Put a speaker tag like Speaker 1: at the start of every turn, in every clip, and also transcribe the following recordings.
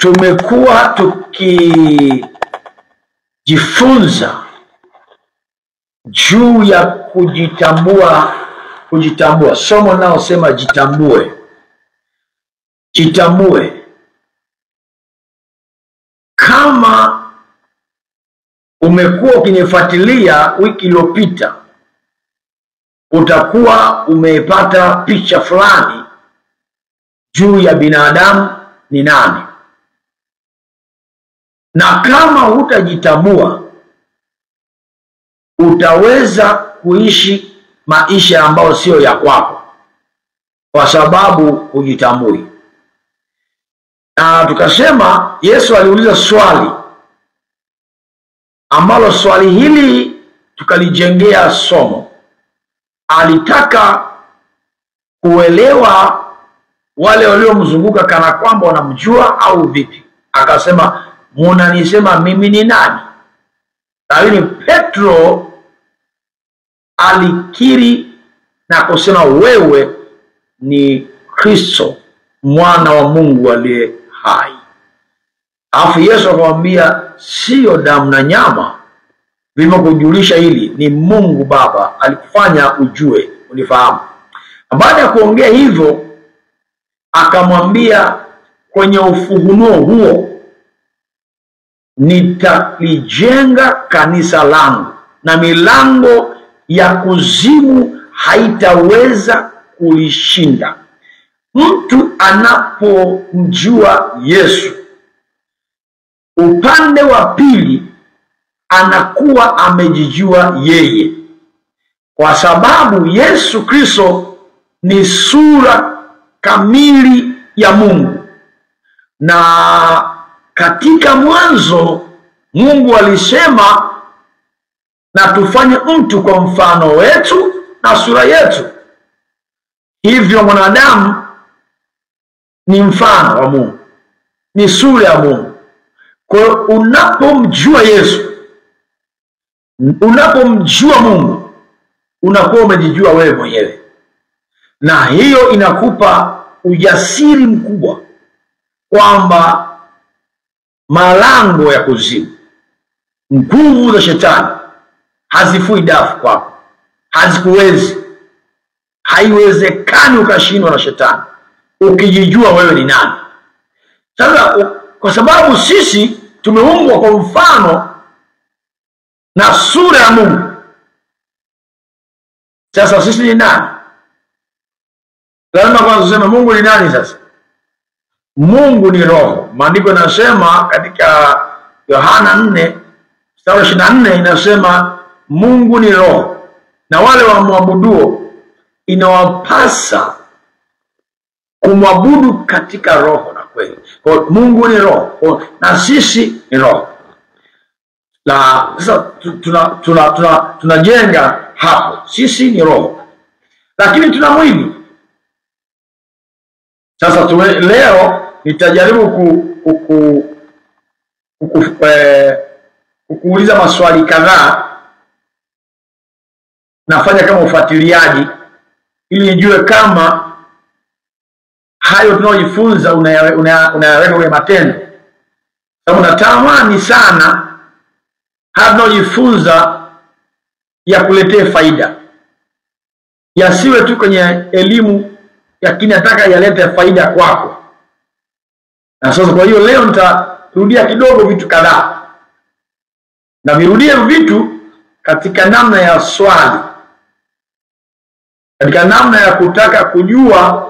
Speaker 1: tumekuwa tukijifunza juu ya kujitambua. Somo nao sema jitambue. Kama umekuwa ukinifuatilia wiki iliyopita, utakuwa umepata picha fulani juu ya binadamu ni nani. Na kama hutajitambua, utaweza kuishi maisha ambayo sio ya kwako, kwa sababu hujitambui. Na tukasema Yesu aliuliza swali ambalo swali hili tukalijengea somo. Alitaka kuelewa wale waliomzunguka kana kwamba wanamjua au vipi. Akasema, mnanisema mimi ni nani? Lakini Petro alikiri na kusema, wewe ni Kristo, mwana wa Mungu aliye hai. Alafu Yesu akamwambia, sio damu na nyama vimekujulisha hili, ni Mungu Baba alikufanya ujue, unifahamu. Baada ya kuongea hivyo, akamwambia, kwenye ufunuo huo nitalijenga kanisa langu, na milango ya kuzimu haitaweza kulishinda. Mtu anapomjua Yesu, upande wa pili anakuwa amejijua yeye, kwa sababu Yesu Kristo ni sura kamili ya Mungu. Na katika mwanzo Mungu alisema, na tufanye mtu kwa mfano wetu na sura yetu. Hivyo mwanadamu ni mfano wa Mungu, ni sura ya Mungu. Kwa hiyo unapomjua Yesu, unapomjua Mungu, unakuwa umejijua wewe mwenyewe. Na hiyo inakupa ujasiri mkubwa kwamba malango ya kuzimu, nguvu za shetani hazifui dafu kwako, hazikuwezi. Haiwezekani ukashindwa na shetani ukijijua wewe ni nani. Sasa kwa sababu sisi tumeumbwa kwa mfano na sura ya Mungu, sasa sisi ni nani? Lazima kwanza tuseme Mungu ni nani. Sasa Mungu ni roho. Maandiko yanasema katika Yohana 4:24 inasema Mungu ni roho, na wale wamwabuduo inawapasa kumwabudu katika roho na kweli. Kwa Mungu ni roho na sisi ni roho. Na sasa tunajenga hapo, sisi ni roho lakini tuna mwili. Sasa leo nitajaribu kukuuliza maswali kadhaa. Nafanya kama ufuatiliaji ili nijue kama hayo tunayojifunza unayaweka kwenye matendo. Sababu natamani sana haya tunayojifunza ya kuletee faida, yasiwe tu kwenye elimu, lakini nataka yalete faida kwako. Na sasa kwa hiyo leo nitarudia kidogo vitu kadhaa, na virudie vitu katika namna ya swali, katika namna ya kutaka kujua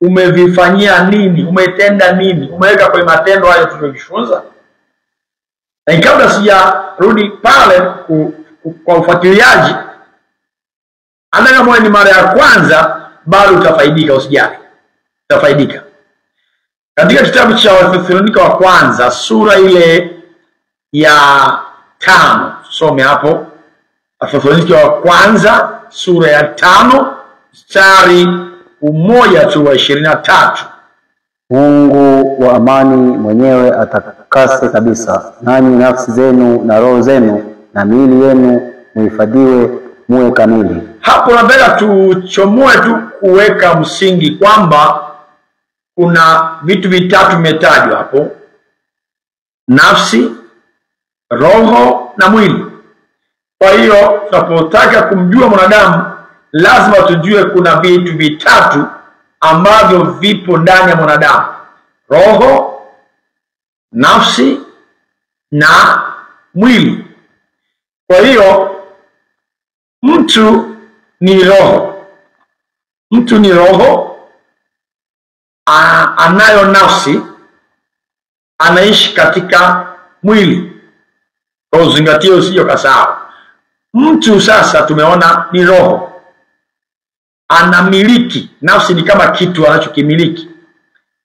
Speaker 1: umevifanyia nini, umetenda nini, umeweka kwenye matendo hayo tuliyojifunza. Na kabla sijarudi pale kwa ufuatiliaji, hata kama ni mara ya kwanza, bado utafaidika, usijali, utafaidika. Katika kitabu cha Wathesalonika wa kwanza sura ile ya 5, some hapo. Wathesalonika wa kwanza sura ya 5 mstari 1-23.
Speaker 2: Mungu wa amani mwenyewe atakase kabisa, nanyi nafsi zenu na roho zenu na miili yenu muhifadhiwe muwe kamili.
Speaker 1: Hapo nataka tuchomoe tu kuweka msingi kwamba kuna vitu vitatu vimetajwa hapo. nafsi, roho na mwili. Kwa hiyo tunapotaka kumjua mwanadamu lazima tujue kuna vitu vitatu ambavyo vipo ndani ya mwanadamu: roho, nafsi na mwili. Kwa hiyo mtu ni roho. Mtu ni roho, anayo nafsi, anaishi katika mwili. Kwa uzingatie usije kasahau. Mtu sasa tumeona ni roho, anamiliki nafsi, ni kama kitu anachokimiliki.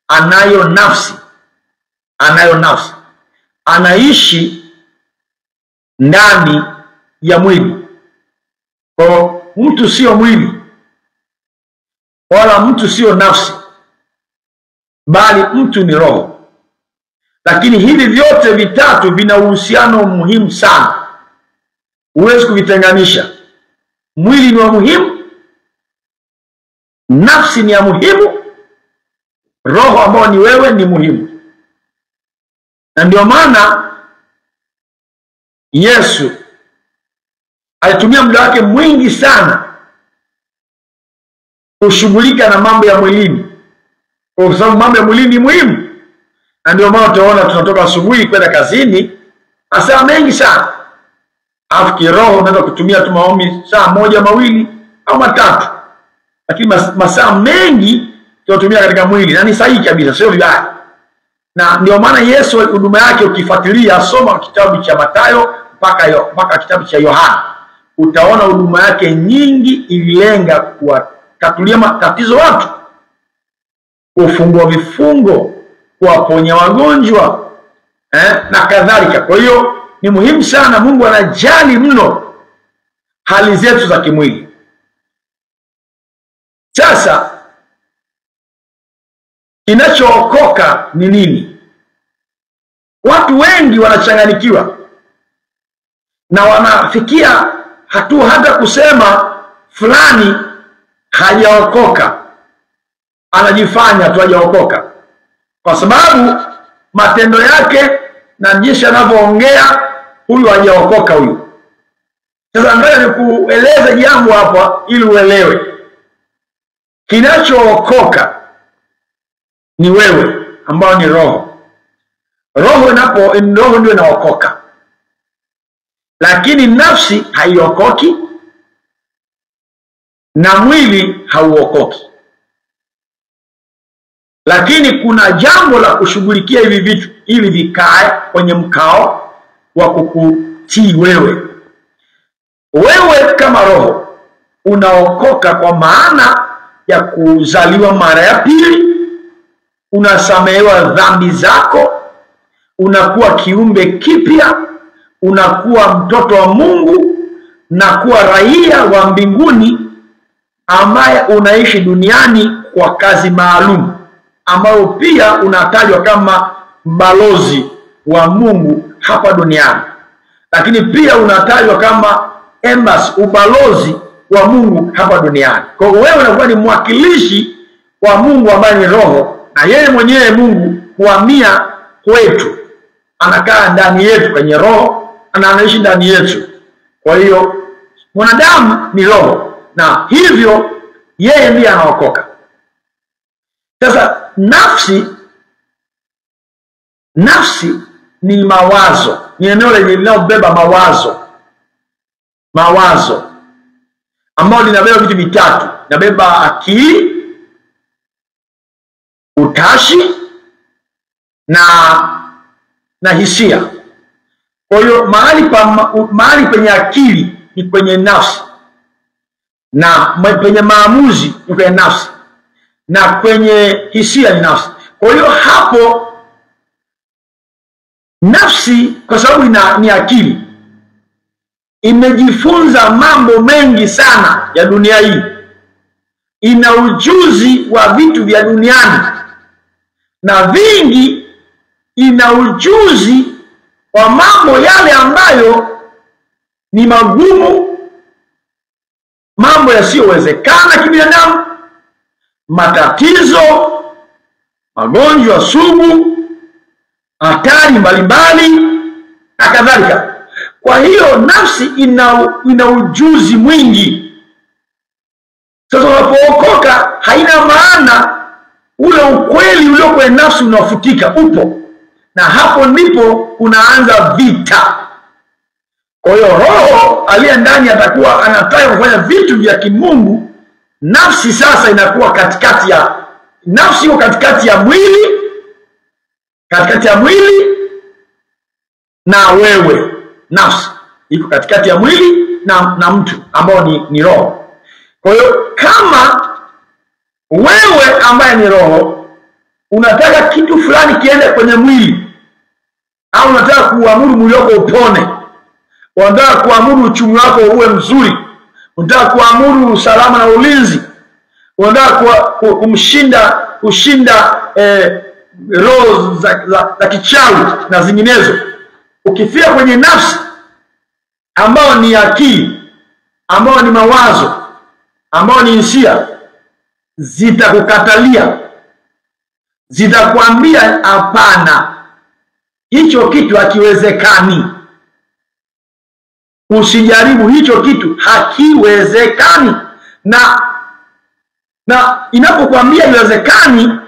Speaker 1: Anayo nafsi, anaishi ndani ya mwili. Kwa mtu sio mwili wala mtu sio nafsi, bali mtu ni roho. Lakini hivi vyote vitatu vina uhusiano muhimu sana, huwezi kuvitenganisha. Mwili ni wa muhimu, nafsi ni ya muhimu, roho ambao ni wewe ni muhimu. Na ndio maana Yesu alitumia muda wake mwingi sana kushughulika na mambo ya mwilini, kwa sababu mambo ya mwilini ni muhimu. Na ndio maana tunaona tunatoka asubuhi kwenda kazini masaa mengi sana, alafu kiroho unaweza kutumia tu maombi saa moja, mawili au matatu, lakini masaa mengi tunatumia katika mwili, na ni sahihi kabisa, sio vibaya. Na ndio maana Yesu huduma yake ukifuatilia, soma kitabu cha Mathayo mpaka kitabu cha Yohana, utaona huduma yake nyingi ililenga kuwatatulia matatizo watu, kufungua vifungo, kuwaponya wagonjwa na kadhalika. Kwa hiyo ni muhimu sana. Mungu anajali mno hali zetu za kimwili. Sasa kinachookoka ni nini? Watu wengi wanachanganyikiwa na wanafikia hatua hata kusema fulani hajaokoka, anajifanya tu hajaokoka kwa sababu matendo yake na jinsi anavyoongea, huyu hajaokoka huyu. Sasa nataka nikueleze jambo hapa ili uelewe. Kinachookoka ni wewe, ambao ni roho. Roho ndio inaokoka, lakini nafsi haiokoki na mwili hauokoki. Lakini kuna jambo la kushughulikia hivi vitu ili vikae kwenye mkao wa kukutii wewe. Wewe kama roho unaokoka kwa maana ya kuzaliwa mara ya pili, unasamehewa dhambi zako, unakuwa kiumbe kipya, unakuwa mtoto wa Mungu na kuwa raia wa mbinguni ambaye unaishi duniani kwa kazi maalum, ambao pia unatajwa kama balozi wa Mungu hapa duniani, lakini pia unatajwa kama embassy, ubalozi wa Mungu hapa duniani. Kwa hiyo wewe unakuwa ni mwakilishi wa Mungu ambaye ni roho, na yeye mwenyewe Mungu huhamia kwetu, anakaa ndani yetu kwenye roho, anaishi ndani yetu. Kwa hiyo mwanadamu ni roho, na hivyo yeye ndiye anaokoka. Sasa nafsi ni mawazo, ni eneo linalobeba mawazo ambao linabeba vitu vitatu. Linabeba akili, utashi na hisia. Kwa hiyo mahali penye akili ni kwenye nafsi, na penye maamuzi ni kwenye nafsi, na kwenye hisia ni nafsi. Kwa hiyo hapo nafsi, kwa sababu ni akili, imejifunza mambo mengi sana ya dunia hii, ina ujuzi wa vitu vya duniani, na vingi ina ujuzi wa mambo yale ambayo ni magumu, mambo yasiyowezekana kibinadamu, matatizo, magonjwa sugu, hatari mbalimbali na kadhalika. Kwa hiyo nafsi ina ujuzi mwingi. Sasa unapookoka haina maana ule ukweli ulio kwenye nafsi unafutika, upo. Na hapo ndipo unaanza vita. Kwa hiyo roho aliye ndani atakuwa anataka kufanya vitu vya kimungu. Nafsi sasa inakuwa katikati ya nafsi, iko katikati ya mwili na wewe. Nafsi iko katikati ya mwili na mtu ambao ni roho. Kwa hiyo kama wewe ambaye ni roho unataka kitu fulani kiende kwenye mwili, au unataka kuamuru mwili wako upone, unataka kuamuru uchumi wako uwe mzuri, unataka kuamuru usalama na ulinzi, unataka kushinda roho za kichawi na zinginezo, ukifia kwenye nafsi ambao ni akili, ambao ni mawazo, ambao ni hisia, zitakukatalia, zitakwambia hapana, hicho kitu hakiwezekani, usijaribu, hicho kitu hakiwezekani. Na inapokuambia haiwezekani,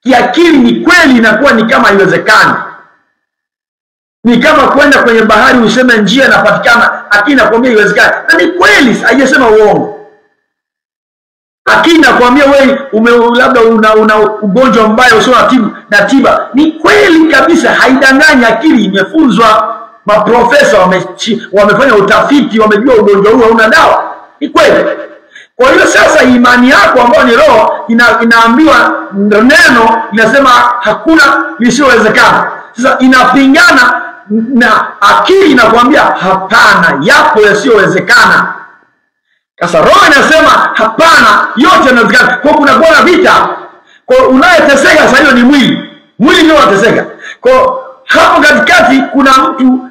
Speaker 1: kiakili ni kweli inakuwa ni kama haiwezekani. Ni kama kwenda kwenye bahari useme njia inapatikana, akili inakwambia haiwezekani. Na ni kweli, haijasema uongo. Akili inakwambia wewe labda una ugonjwa mbaya usio na tiba. Ni kweli kabisa, haidanganyi. Akili imefunzwa, maprofesa wamefanya utafiti, wamejua ugonjwa huu hauna dawa. Ni kweli. Kwa hiyo sasa imani yako ambayo ni roho inaambiwa neno linasema hakuna lisiyowezekana. Sasa inapingana na akili inakwambia hapana, yapo yasiyowezekana. Sasa roho inasema hapana, yote yanawezekana. Kwa kuna bora vita. Kwa unayeteseka sasa hiyo ni mwili ndio unateseka. Kwa hapo katikati kuna mtu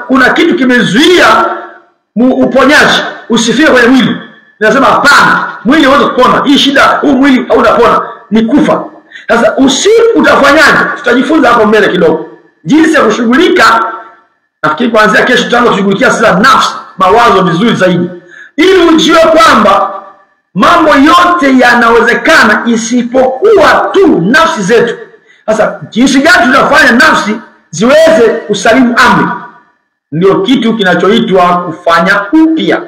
Speaker 1: kuna kitu kimezuia uponyaji, usifie kwenye mwili. Nasema hapana, mwili hauwezi kupona. Hii shida, huu mwili hautapona, ni kufa. Sasa usiku utafanyaje? Tutajifunza hapo mbele kidogo jinsi ya kushughulika. Nafikiri kuanzia kesho tutaanza kushughulikia sasa nafsi, mawazo vizuri zaidi, ili ujue kwamba mambo yote yanawezekana isipokuwa tu nafsi zetu. Sasa jinsi gani tunafanya nafsi ziweze kusalimu amri? Ndio kitu kinachoitwa kufanya upya.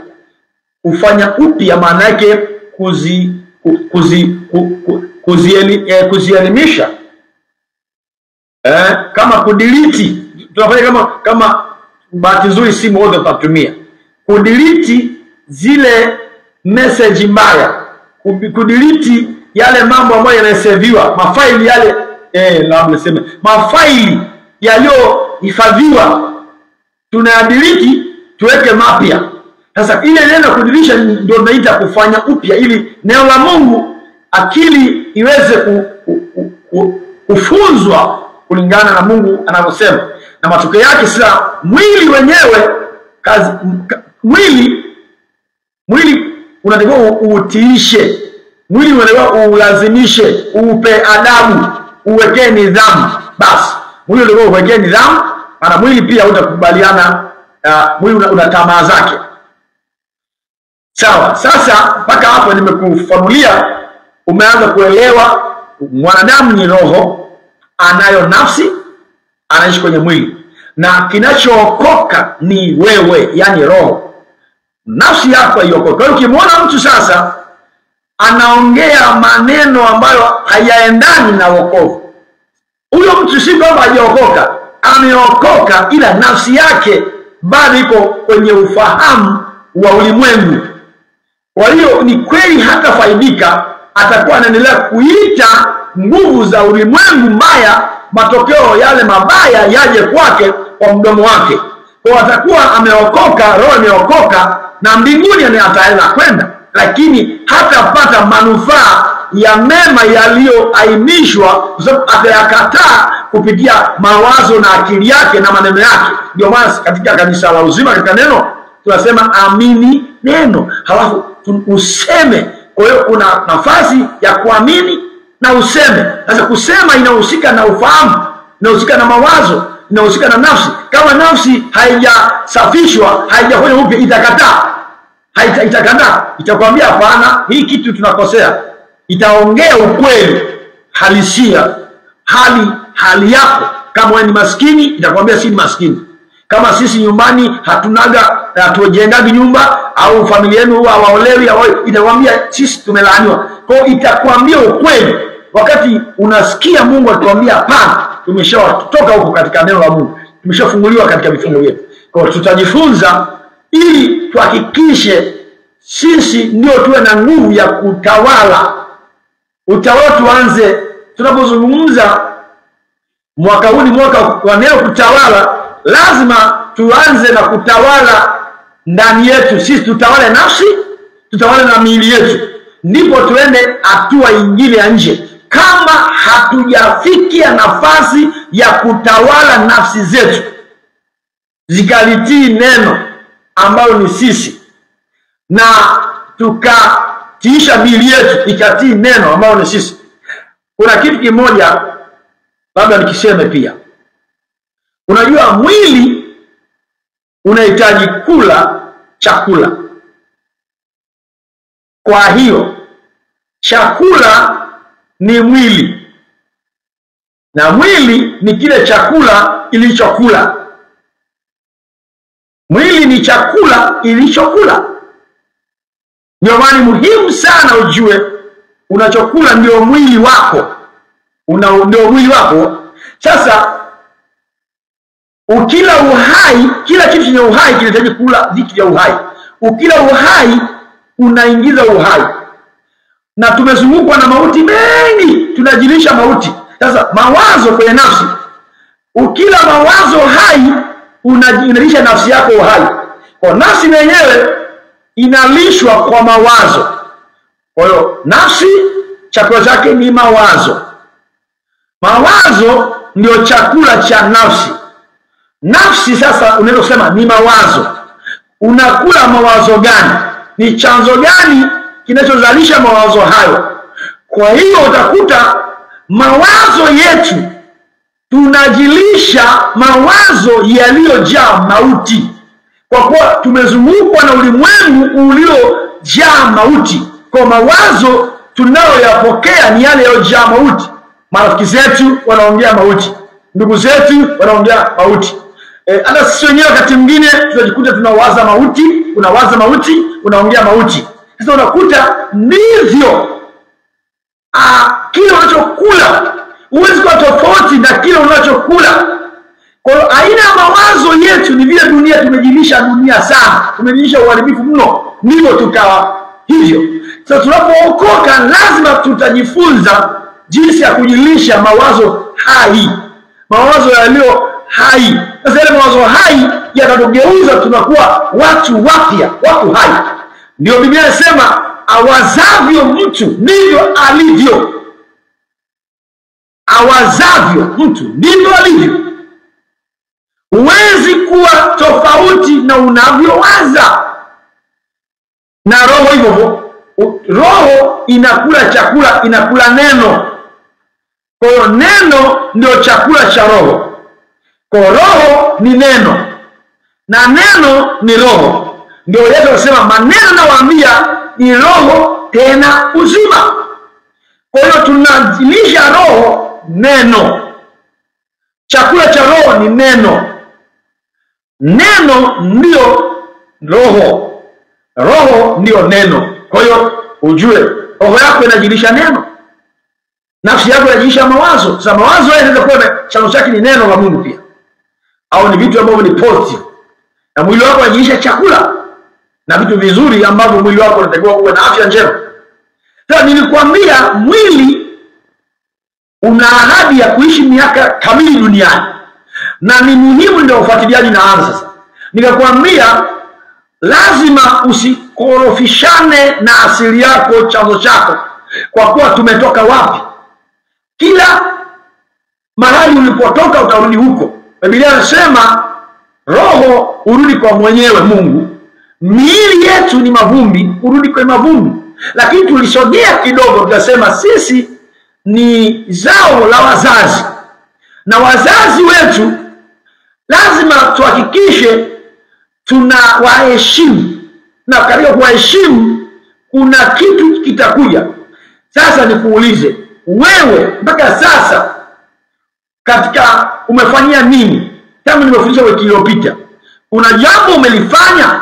Speaker 1: Kufanya upya maana yake kuzielimisha. Kama kudelete, tunafanya kama bahati nzuri simu wote tutatumia. Kudelete zile message mbaya, kudelete yale mambo ambayo yanaseviwa, mafaili yale labda niseme mafaili yaliyohifadhiwa, tunayadelete tuweke mapya. Sasa ile neno kudilisha ndio tunaita kufanya upya, ili neno la Mungu akili iweze kufunzwa kulingana na Mungu anavyosema. Na matokeo yake sasa mwili wenyewe mwili unatakiwa uutiishe, mwili unatakiwa ulazimishe, upe adabu, uwekee nidhamu. Basi mwili unatakiwa uwekee nidhamu, maana mwili pia utakubaliana, mwili una tamaa zake. Sawa, sasa mpaka hapo nimekufanulia, umeanza kuelewa mwanadamu ni roho, anayo nafsi, anaishi kwenye mwili, na kinachookoka ni wewe, yani roho. Nafsi yako haiokoka. Kwa hiyo ukimwona mtu sasa anaongea maneno ambayo hayaendani na wokovu, huyo mtu si kwamba hajaokoka, ameokoka, ila nafsi yake bado iko kwenye ufahamu wa ulimwengu. Kwa hiyo ni kweli hata faidika, atakuwa anaendelea kuita nguvu za ulimwengu mbaya, matokeo yale mabaya yaje kwake kwa mdomo wake. Kwa atakuwa ameokoka, roho imeokoka, na mbinguni ataenda kwenda, lakini hatapata manufaa ya mema yaliyoainishwa, kwa sababu atayakataa kupitia mawazo na akili yake na maneno yake. Ndio maana katika kanisa la uzima, katika neno tunasema amini neno, halafu useme. Kwa hiyo kuna nafasi ya kuamini na useme. Sasa kusema inahusika na ufahamu, inahusika na mawazo, inahusika na nafsi. Kama nafsi haijasafishwa, haijafanywa upya, itakataa. Itakataa, itakwambia hapana, hii kitu tunakosea. Itaongea ukweli halisia, hali yako. Kama wewe ni maskini, itakwambia si maskini. Kama sisi nyumbani hatujengagi nyumba, au familia yenu hawaolewi, itakwambia sisi tumelaaniwa. Kwa hiyo itakwambia ukweli. Wakati unasikia Mungu atuambia hapana, tumeshatoka huko katika neno la Mungu, tumeshafunguliwa katika vifungo vyetu. Kwa hiyo tutajifunza ili tuhakikishe sisi ndio tuwe na nguvu ya kutawala. Utawala tuanze, tunapozungumza mwaka huu ni mwaka wa neno kutawala, lazima tuanze na kutawala ndani yetu. Sisi tutawale nafsi, tutawale na miili yetu, ndipo tuende hatua ingine ya nje. Kama hatujafikia nafasi ya kutawala nafsi zetu zikalitii neno ambalo ni sisi, na tukatiisha miili yetu ikatii neno ambalo ni sisi, kuna kitu kimoja labda nikiseme pia. Unajua mwili unahitaji kula chakula. Kwa hiyo chakula ni mwili, na mwili ni kile chakula ilichokula. Mwili ni chakula ilichokula. Ndio maana muhimu sana ujue unachokula ndio mwili wako. Ndio mwili wako. Sasa ukila uhai, kila kitu chenye uhai kinahitaji kula vitu vya uhai. Ukila uhai unaingiza uhai. Na tumezungukwa na mauti mengi, tunajilisha mauti. Sasa mawazo kwenye nafsi, ukila mawazo hai unalisha nafsi yako uhai. Kwa nafsi yenyewe inalishwa kwa mawazo. Kwa hiyo nafsi chakula chake ni mawazo. Mawazo ndio chakula cha nafsi. Nafsi sasa unaweza kusema ni mawazo. Unakula mawazo gani? Ni chanzo gani kinachozalisha mawazo hayo? Kwa hiyo utakuta mawazo yetu tunajilisha mawazo yaliyojaa mauti. Kwa kuwa tumezungukwa na ulimwengu uliojaa mauti, kwa mawazo tunayoyapokea ni yale yaliyojaa mauti. Marafiki zetu wanaongea mauti, ndugu zetu wanaongea mauti. Hata sisi wenyewe wakati mwingine tunajikuta tunawaza mauti, unawaza mauti, unaongea mauti. Sasa unakuta ndivyo kile unachokula huwezi kuwa tofauti na kile unachokula. Kwa hiyo aina ya mawazo yetu ni vile dunia, tumejilisha dunia sana, tumejilisha uharibifu mno, ndivyo tukawa hivyo. Sasa tunapookoka lazima tutajifunza jinsi ya kujilisha mawazo hai, mawazo yaliyo hai. Sasa yale mawazo hai yatatugeuza tunakuwa watu wapya, watu hai. Ndio Biblia inasema awazavyo mtu ndivyo alivyo. Awazavyo mtu ndivyo alivyo. Huwezi kuwa tofauti na unavyowaza. Na roho hivyo, roho inakula chakula, inakula neno. Kwa hiyo neno ndio chakula cha roho. Kwa roho ni neno, na neno ni roho. Ndio Yesu anasema maneno nawaambia ni roho tena uzima. Kwa hiyo tunajilisha roho neno. Chakula cha roho ni neno. Neno ndio roho. Roho ndio neno. Kwa hiyo ujue roho yako inajilisha neno. Nafsi yako inajilisha mawazo. Sasa mawazo yanaweza kuwa chanzo chake ni neno la Mungu pia, au ni vitu ambavyo ni positive. Na mwili wako unajilisha chakula na vitu vizuri ambavyo mwili wako unatakiwa uwe na afya njema. Sasa nilikwambia mwili una ahadi ya kuishi miaka kamili duniani, na ni muhimu ndio ufuatiliaji naanza sasa. Nikakwambia lazima usikorofishane na asili yako, chanzo chako, kwa kuwa tumetoka wapi. Kila mahali ulipotoka utarudi huko. Biblia inasema roho urudi kwa mwenyewe Mungu, miili yetu ni mavumbi, urudi kwa mavumbi. Lakini tulisogea kidogo, tukasema sisi ni zao la wazazi. Na wazazi wetu lazima tuhakikishe tunawaheshimu, na katika kuwaheshimu kuna kitu kitakuja. Sasa nikuulize wewe, mpaka sasa katika umefanyia nini? Tangu nimefundisha wiki iliyopita, kuna jambo umelifanya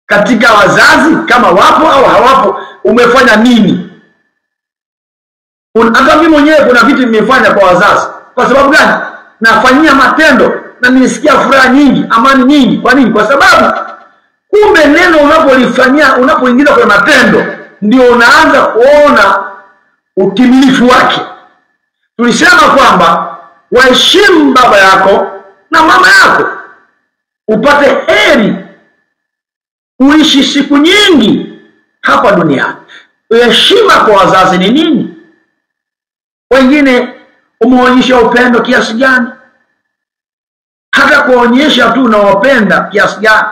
Speaker 1: katika wazazi, kama wapo au hawapo, umefanya nini? Hata mimi mwenyewe kuna vitu nimefanya kwa wazazi. Kwa sababu gani? Nafanyia matendo na nisikia furaha nyingi, amani nyingi. Kwa nini? Kwa sababu kumbe neno unapolifanyia, unapoingiza kwenye matendo, ndio unaanza kuona utimilifu wake. Tulisema kwamba waheshimu baba yako na mama yako upate heri, uishi siku nyingi hapa duniani. Heshima kwa wazazi ni nini? Wengine umeonyesha upendo kiasi gani? Hata kuonyesha tu unawapenda kiasi gani.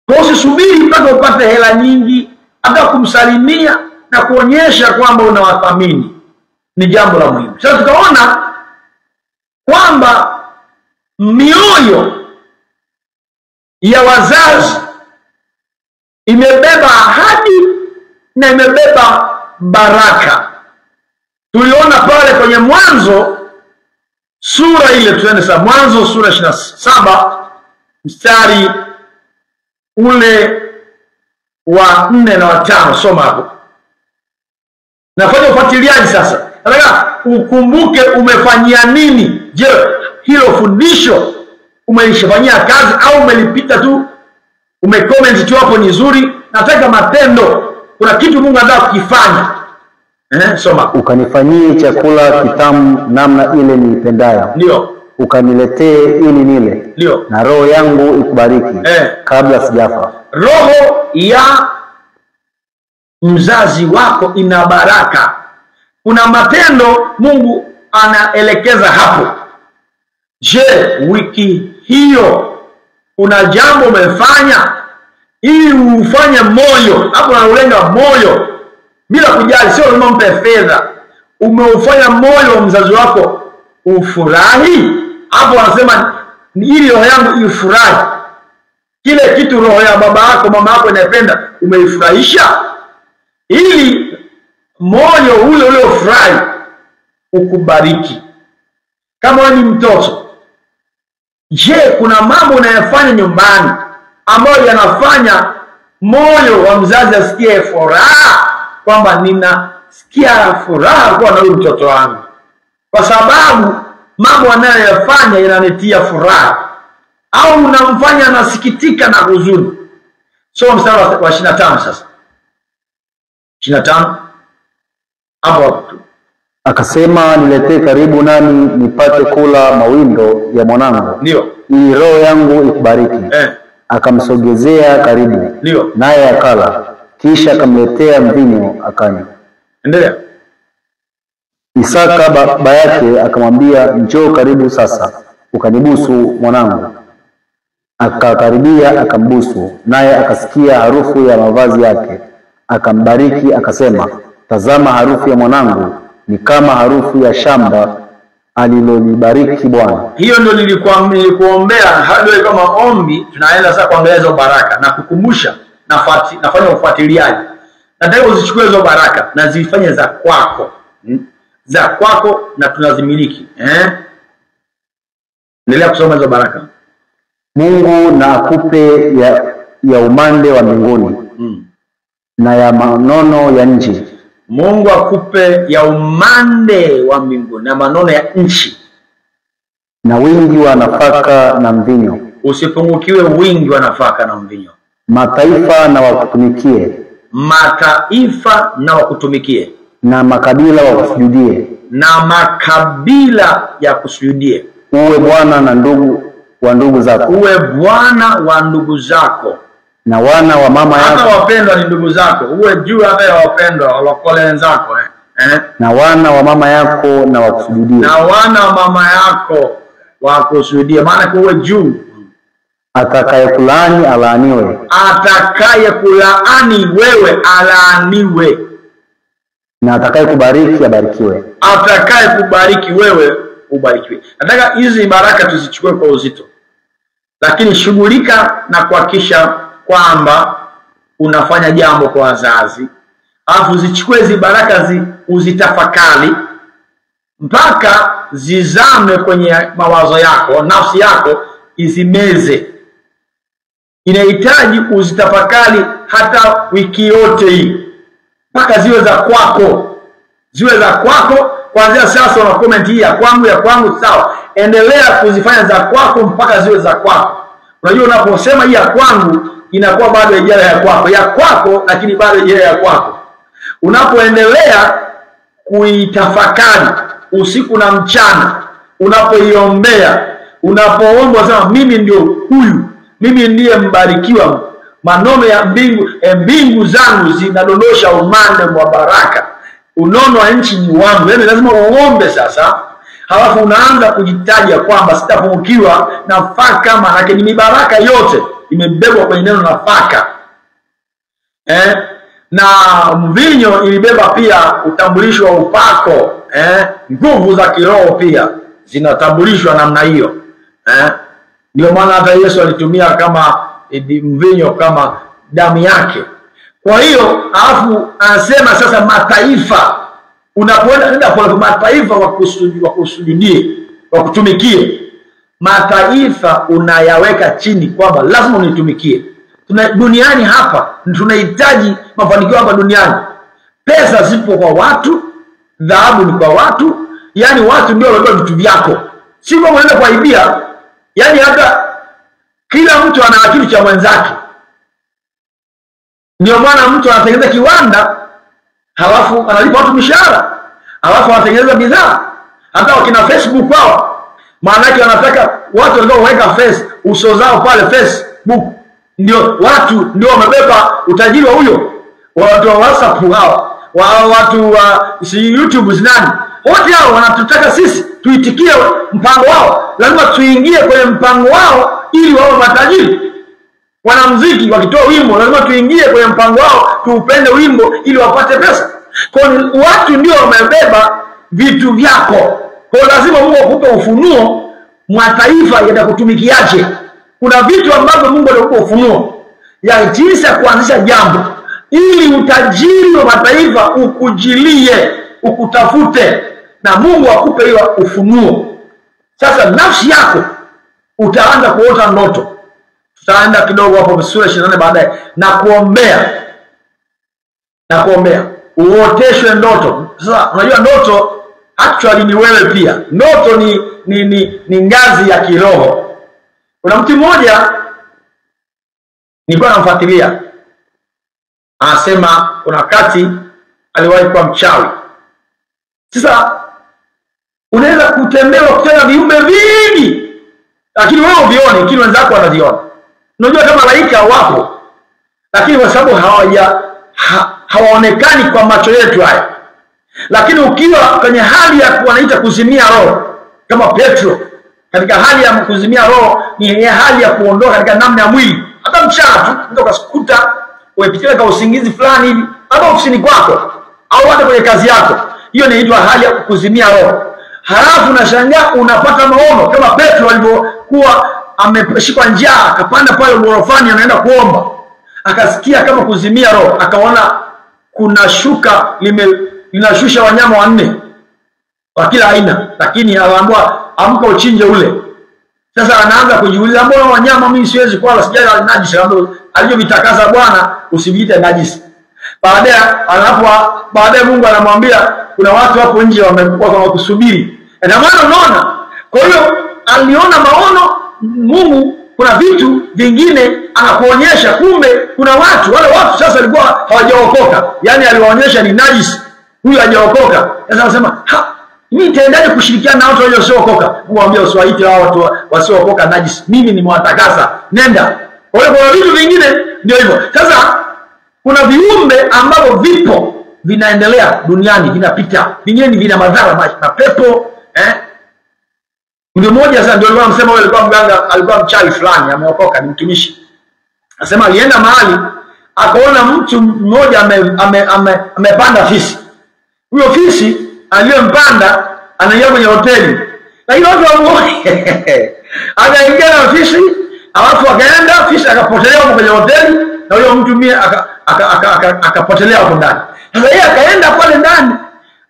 Speaker 1: Kwa usisubiri mpaka upate hela nyingi, hata kumsalimia na kuonyesha kwamba unawathamini ni jambo la muhimu. Sasa tukaona kwamba mioyo ya wazazi imebeba ahadi na imebeba baraka. Tuliona pale kwenye Mwanzo sura ile, tuende sasa Mwanzo sura 27 mstari ule wa 4 na wa 5. Soma hapo. Nafanya ufuatiliaji sasa. Nataka ukumbuke umefanyia nini. Je, hilo fundisho umelifanyia kazi au umelipita tu, umecomment tu hapo ni nzuri? Nataka matendo. Kuna kitu Mungu anataka kukifanya. Soma.
Speaker 2: Ukanifanyie chakula kitamu namna ile niipendayo.
Speaker 1: Ndio.
Speaker 2: Ukaniletee ili nile.
Speaker 1: Ndio.
Speaker 2: Na roho yangu ikubariki kabla sijafa.
Speaker 1: Roho ya mzazi wako ina baraka. Kuna matendo Mungu anaelekeza hapo. Je, wiki hiyo kuna jambo umefanya ili ufanye moyo? Hapo naulenga moyo bila kujali, sio lazima mpe fedha. Umeufanya moyo wa mzazi wako ufurahi? Hapo wanasema ili roho yangu ifurahi. Kile kitu roho ya baba yako mama yako inapenda umeifurahisha, ili moyo ule ule ufurahi ukubariki. Kama wewe ni mtoto, je, kuna mambo unayofanya nyumbani ambayo yanafanya moyo wa mzazi asikie furaha, kwamba ninasikia furaha kuwa na huyu mtoto wangu, kwa sababu mambo anayoyafanya yananitia furaha? Au unamfanya anasikitika na huzuni? So mstari wa 25 sasa. 25 hapo.
Speaker 2: Akasema, niletee karibu nami nipate kula mawindo ya mwanangu.
Speaker 1: Ndio.
Speaker 2: Ili roho yangu ikubariki. Akamsogezea karibu.
Speaker 1: Ndio.
Speaker 2: Naye akala, kisha akamletea mvinyo akanywa.
Speaker 1: Endelea.
Speaker 2: Isaka baba yake akamwambia, njoo karibu sasa, ukanibusu mwanangu. Akakaribia akambusu, naye akasikia harufu ya mavazi yake. Akambariki akasema, tazama, harufu ya mwanangu ni kama harufu ya shamba alilolibariki Bwana.
Speaker 1: Hiyo ndio nilikuombea, hadi kama ombi. Tunaenda sasa kuangalia hizo baraka na kukumbusha, nafanya ufuatiliaji. Nataka uzichukue hizo baraka na zifanye za kwako. Za kwako na tunazimiliki. Endelea kusoma hizo baraka.
Speaker 2: Mungu na akupe ya umande wa mbinguni na ya manono ya nchi.
Speaker 1: Mungu akupe ya umande wa mbinguni na manono ya nchi,
Speaker 2: na wingi wa nafaka na mvinyo.
Speaker 1: Usipungukiwe wingi wa nafaka na mvinyo.
Speaker 2: Mataifa na wakutumikie.
Speaker 1: Mataifa na wakutumikie.
Speaker 2: Na makabila wakusujudie.
Speaker 1: Na makabila ya kusujudie.
Speaker 2: Uwe bwana na ndugu wa ndugu zako.
Speaker 1: Uwe bwana wa ndugu zako.
Speaker 2: Na wana wa mama yako.
Speaker 1: Hata wapendwa ni ndugu zako. Uwe juu hata ya wapendwa walokole wenzako.
Speaker 2: Na wana wa mama yako na wakusujudie.
Speaker 1: Na wana wa mama yako wakusujudie. Maana uwe juu.
Speaker 2: Atakayekulaani alaaniwe.
Speaker 1: Atakayekulaani wewe alaaniwe.
Speaker 2: Na atakayekubariki abarikiwe.
Speaker 1: atakaye kubariki wewe ubarikiwe. Nataka hizi baraka tuzichukue kwa uzito, lakini shughulika na kuhakikisha kwamba unafanya jambo kwa wazazi, alafu zichukue hizi baraka uzitafakari mpaka zizame kwenye mawazo yako, nafsi yako izimeze. Inahitaji uzitafakari hata wiki yote hii mpaka ziwe za kwako, ziwe za kwako. Kuanzia sasa una comment hii ya kwangu sawa, endelea kuzifanya za kwako mpaka ziwe za kwako. Unajua unaposema hii ya kwangu inakuwa bado haijawa ya kwako lakini bado haijawa ya kwako. Unapoendelea kuitafakari usiku na mchana, unapoiombea, unapoomba sema mimi ndio huyu, mimi ndiye mbarikiwa, manono ya mbingu zangu zinadondosha umande wa baraka, unono wa nchi ni wangu. Yaani lazima uombe sasa, halafu unaanza kujitaja kwamba sitapungukiwa nafaka, maana ni mibaraka yote imebebwa kwenye neno nafaka. Na mvinyo ilibeba pia utambulisho wa upako, nguvu za kiroho pia zinatambulishwa namna hiyo. Ndio maana hata Yesu alitumia kama mvinyo kama damu yake. Kwa hiyo alafu anasema sasa mataifa, unapoenda kwa mataifa wakusujudie, wakutumikie. Mataifa unayaweka chini kwamba lazima unitumikie. Duniani hapa tunahitaji mafanikio hapa duniani. Pesa zipo kwa watu, dhahabu ni kwa watu, yani watu ndio wanabeba vitu vyako. Si kwa unaenda kuaibia, yani hata kila mtu ana kitu cha mwenzake. Ndio maana mtu anatengeneza kiwanda, halafu analipa watu mishahara, halafu anatengeneza bidhaa. Hata wakina Facebook wao, maana yake wanataka watu wanaoweka uso zao pale Facebook, ndio watu ndio wamebeba utajiri wa huyo. Watu wa WhatsApp hao, watu wa YouTube nani, wote hao wanatutaka sisi tuitikie mpango wao. Lazima tuingie kwenye mpango wao ili wao matajiri. Wanamuziki wakitoa wimbo lazima tuingie kwenye mpango wao, tuupende wimbo ili wapate pesa. Kwa watu ndio wamebeba vitu vyako. Kwa lazima Mungu akupe ufunuo, mataifa yatakutumikiaje. Kuna vitu ambavyo Mungu anakupa ufunuo ya jinsi ya kuanzisha jambo ili utajiri wa mataifa ukujilie, ukutafute, na Mungu akupe hiyo ufunuo. Sasa nafsi yako utaanza kuota ndoto. Tutaenda kidogo hapo sura 28 baadaye, na kuombea uoteshwe ndoto. Sasa unajua ndoto actually ni wewe pia. Ndoto ni ngazi ya kiroho. Kuna mtu mmoja nilikuwa namfuatilia, anasema kuna wakati aliwahi kuwa mchawi. Sasa unaweza kutembea kutana viumbe vingi, lakini wewe uvione, lakini wenzako wanaviona. Unajua kama malaika wapo, lakini kwa sababu hawaonekani kwa macho yetu haya. Lakini ukiwa kwenye hali ya wanaita kuzimia roho, kama Petro, katika hali ya kuzimia roho ni hali ya kuondoka katika namna ya mwili. Hata mchana tu ndio ukasikuta umepitia kwa usingizi fulani hivi, hata ofisini kwako au hata kwenye kazi yako, hiyo inaitwa hali ya kuzimia roho. Halafu unashangaa unapata maono kama Petro alivyokuwa ameshikwa njaa, akapanda pale gorofani anaenda kuomba, akasikia kama kuzimia roho, akaona kuna shuka linashusha wanyama 4 wa kila aina, lakini anaambiwa amka uchinje ule. Sasa anaanza kujiuliza, mbona wanyama mimi siwezi kula, sijala najisi? Alivyovitakaza Bwana usiviite najisi. Baadaye Mungu anamwambia kuna watu hapo nje wamekusubiri. Na maana unaona, kwa hiyo aliona maono Mungu, kuna vitu vingine anakuonyesha. Kumbe kuna wale watu sasa walikuwa hawajaokoka, yani aliwaonyesha ni najisi, huyu hajaokoka. Sasa anasema mimi nitaendaje kushirikiana na watu waliookoka? Mungu anambia usiwaite hao watu wasiookoka najisi, mimi nimewatakasa, nenda. Kwa hiyo kuna vitu vingine ndio hivyo. Sasa kuna viumbe ambavyo vipo vinaendelea duniani, vinapita, vingine vina madhara, mapepo. Ndio mmoja sasa ndio alikuwa anasema wewe alikuwa mganga, alikuwa mchawi fulani, ameokoka, ni mtumishi. Anasema alienda mahali akaona mtu mmoja amepanda fisi. Huyo fisi aliyempanda anaingia kwenye hoteli. Lakini watu wamuone. Akaingia na fisi, alafu akaenda fisi akapotelea kwenye hoteli na huyo mtu mie akapotelea hapo ndani. Sasa yeye akaenda pale ndani.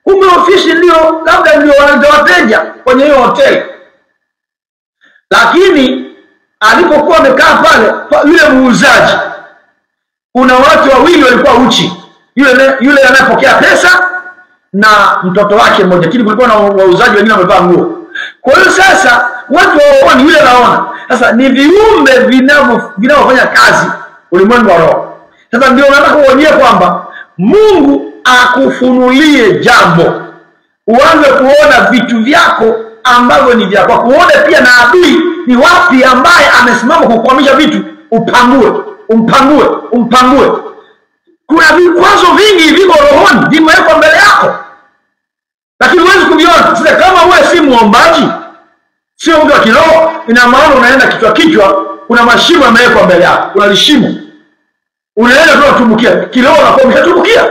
Speaker 1: Kumbe ofisi ndio labda ndio wateja kwenye hiyo hoteli. Lakini alipokuwa amekaa pale yule muuzaji, kuna watu wawili walikuwa uchi. Yule anayepokea pesa na mtoto wake mmoja. Lakini kulikuwa na wauzaji wengine wamevaa nguo. Kwa hiyo sasa watu waone yule naona. Sasa ni viumbe vinavyofanya kazi ulimwengu wa roho. Sasa ndio nataka kuonyesha kwamba Mungu akufunulie jambo. Uanze kuona vitu vyako ambavyo ni vyako. Kuone pia na adui ni wapi ambaye amesimama kukwamisha vitu, umpangue. Kuna vikwazo vingi viko rohoni, vimewekwa mbele yako. Lakini huwezi kuviona. Sasa kama wewe si muombaji, sio mtu wa kiroho, ina maana unaenda kichwa, kuna mashimo yamewekwa mbele yako. Kuna lishimo. Unaenda tu kutumbukia. Kiroho unakuwa umeshatumbukia.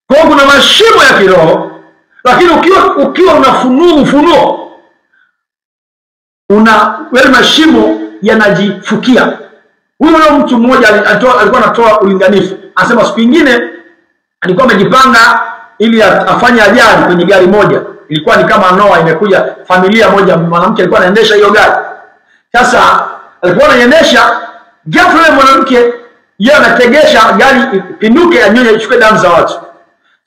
Speaker 1: Kwa hiyo kuna mashimo ya kiroho, lakini ukiwa unafunuo wale mashimo yanajifukia. Huyo mtu mmoja alikuwa anatoa ulinganifu. Anasema siku nyingine alikuwa amejipanga ili afanye ajali kwenye gari moja. Ilikuwa ni kama Noah, imekuja familia moja, mwanamke alikuwa anaendesha hiyo gari. Sasa alikuwa anaendesha, ghafla yule mwanamke yeye anategesha gari pinduke, anyonye ichukue damu za watu.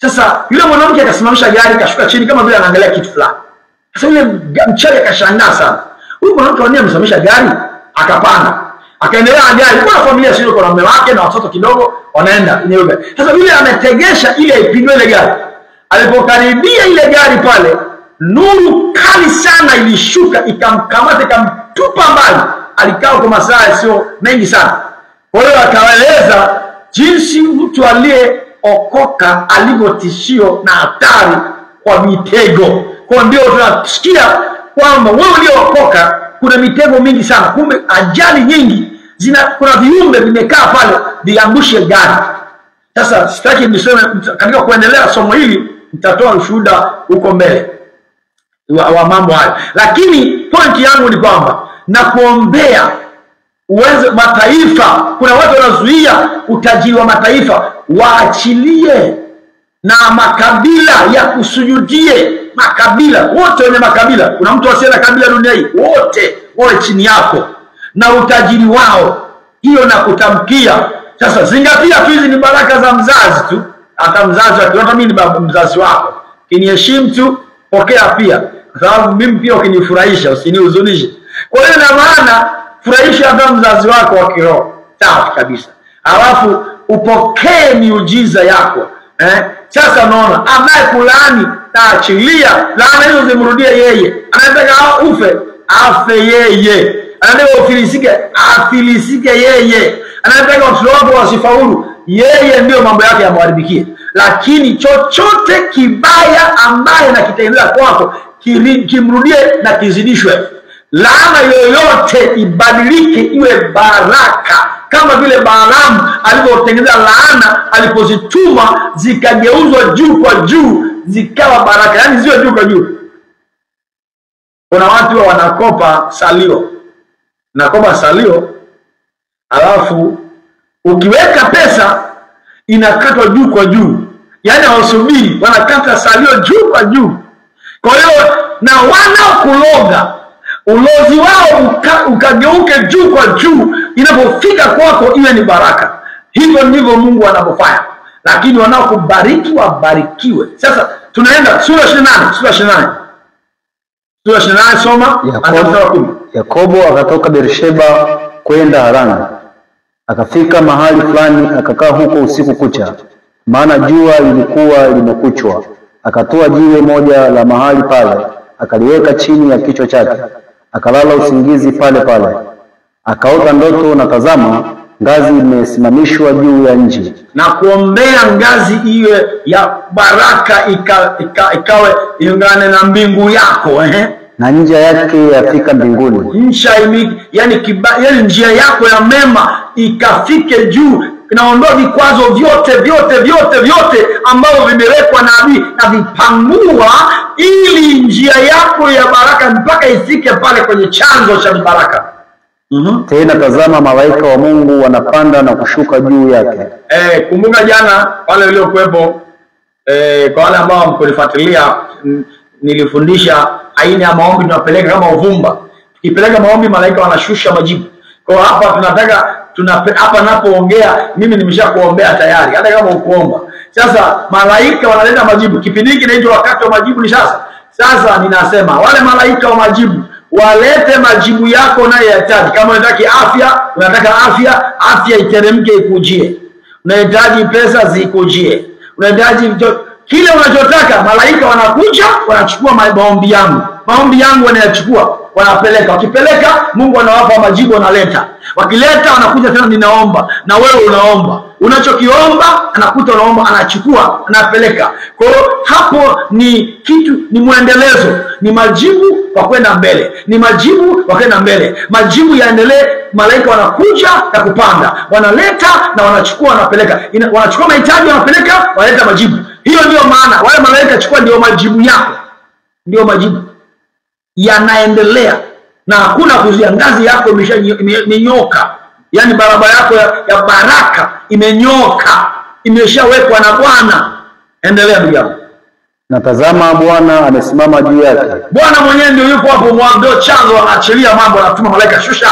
Speaker 1: Sasa yule mwanamke akasimamisha gari, kashuka chini kama vile anaangalia kitu fulani. Sasa yule mchawi akashangaa sana. Huyu mwanamke wania msimamisha gari, akapanda. Akaendelea na gari. Kwa familia sio kwa mume wake na watoto kidogo wanaenda kwenye gari. Sasa yule ametegesha ili aipindue ile gari. Alipokaribia ile gari pale, nuru kali sana ilishuka ikamkamata ikamtupa mbali. Alikaa kwa masaa sio mengi sana. Kwa hiyo akaeleza jinsi mtu aliyeokoka alivyotishio na hatari kwa mitego. Kwa ndio tunasikia kwamba wewe uliokoka kuna mitego mingi sana. Kumbe ajali nyingi kuna viumbe vimekaa pale viangushe gari. Sasa sitaki niseme katika kuendelea somo hili, nitatoa ushuhuda huko mbele wa mambo hayo. Lakini point yangu ni kwamba na kuombea uweze mataifa, kuna watu wanazuia utajiri wa mataifa, waachilie na makabila ya kusujudie. Makabila wote wenye makabila, kuna mtu asiye na kabila dunia hii, wote wawe chini yako na utajiri wao. Hiyo na kutamkia. Sasa zingatia tu, hizi ni baraka za mzazi tu. Hata mzazi akiona mimi ni mzazi wako, kiniheshimu tu, pokea pia, kwa sababu mimi pia ukinifurahisha usinihuzunishe. Kwa hiyo na maana furahisha hata mzazi wako wa kiroho, safi kabisa. Alafu upokee miujiza yako. Sasa unaona anayekulaani taachilia laana hizo zimrudie yeye. Anataka ufe, afe yeye. Anataka ufilisike, afilisike yeye. Anataka watoto wako wasifaulu, yeye ndio mambo yake yamharibikie. Lakini chochote kibaya ambaye nakitengeneza kwako kimrudie na kizidishwe. Laana yoyote ibadilike iwe baraka, kama vile Balaamu alipotengeneza laana, alipozituma zikageuzwa juu kwa juu zikawa baraka, yani ziwe juu kwa juu. Kuna watu wanakopa salio. Nakopa salio, alafu ukiweka pesa inakatwa juu kwa juu. Yani hawasubiri, wanakata salio juu kwa juu. Kwa hiyo na wanaokuloga ulozi wao ukageuke juu kwa juu, inapofika kwako iwe ni baraka. Hivyo ndivyo Mungu anapofanya. Lakini wanaokubariki wabarikiwe. Sasa tunaenda sura 28, sura 28. Sura 28 soma
Speaker 2: Yakobo akatoka Beersheba kwenda Harani. Akafika mahali fulani akakaa huko usiku kucha, maana jua lilikuwa limekuchwa. Akatoa jiwe moja la mahali pale, akaliweka chini ya kichwa chake, akalala usingizi pale pale. Akaota ndoto, na tazama, ngazi imesimamishwa juu ya nchi.
Speaker 1: Na kuombea ngazi iwe ya baraka, ikawe iungane na mbingu yako,
Speaker 2: na njia yake yafika mbinguni.
Speaker 1: Yani njia yako ya mema ikafike juu, kinaondoa vikwazo vyote ambavyo vimewekwa na adui, na vipangua ili njia yako ya baraka mpaka ifike pale kwenye chanzo cha baraka.
Speaker 2: Tena tazama, malaika wa Mungu wanapanda na kushuka juu yake.
Speaker 1: Kumbuka jana wale waliokuepo, kwa wale ambao mkunifuatilia, nilifundisha aina ya maombi tunapeleka kama uvumba. Tukipeleka maombi, malaika wanashusha majibu. Kwa hapa tunataka hapa napoongea mimi nimeshakuombea tayari, hata kama ukuomba. Sasa malaika wanaleta majibu. Kipindi hiki kinaitwa wakati wa majibu ni sasa. Sasa ninasema wale malaika wa majibu walete majibu yako unayohitaji. Kama unataka afya, afya iteremke ikujie. Unahitaji pesa zikujie. Unahitaji kile unachotaka, malaika wanakuja wanachukua maombi yangu wanayachukua, wanapeleka. Wakipeleka, Mungu anawapa majibu, wanaleta. Wakileta, wanakuja tena, ninaomba, na wewe unaomba. Unachokiomba anakuta unaomba, anachukua, anapeleka. Kwa hapo ni kitu, ni muendelezo, ni majibu kwa kwenda mbele, majibu yaendelee. Malaika wanakuja na kupanda, wanaleta na wanachukua, wanapeleka. Wanachukua mahitaji, wanapeleka, wanaleta majibu. Hiyo ndio maana wale malaika chukua, ndio majibu yako, ndio majibu yanaendelea, na hakuna kuzia. Ngazi yako imenyoka, yani barabara yako ya baraka imenyoka, imeshawekwa na Bwana. Endelea ndugu yangu.
Speaker 2: Na tazama, Bwana amesimama juu yake.
Speaker 1: Bwana mwenyewe ndio yupo hapo, ndio chanzo, anaachilia mambo, anatuma malaika, shusha,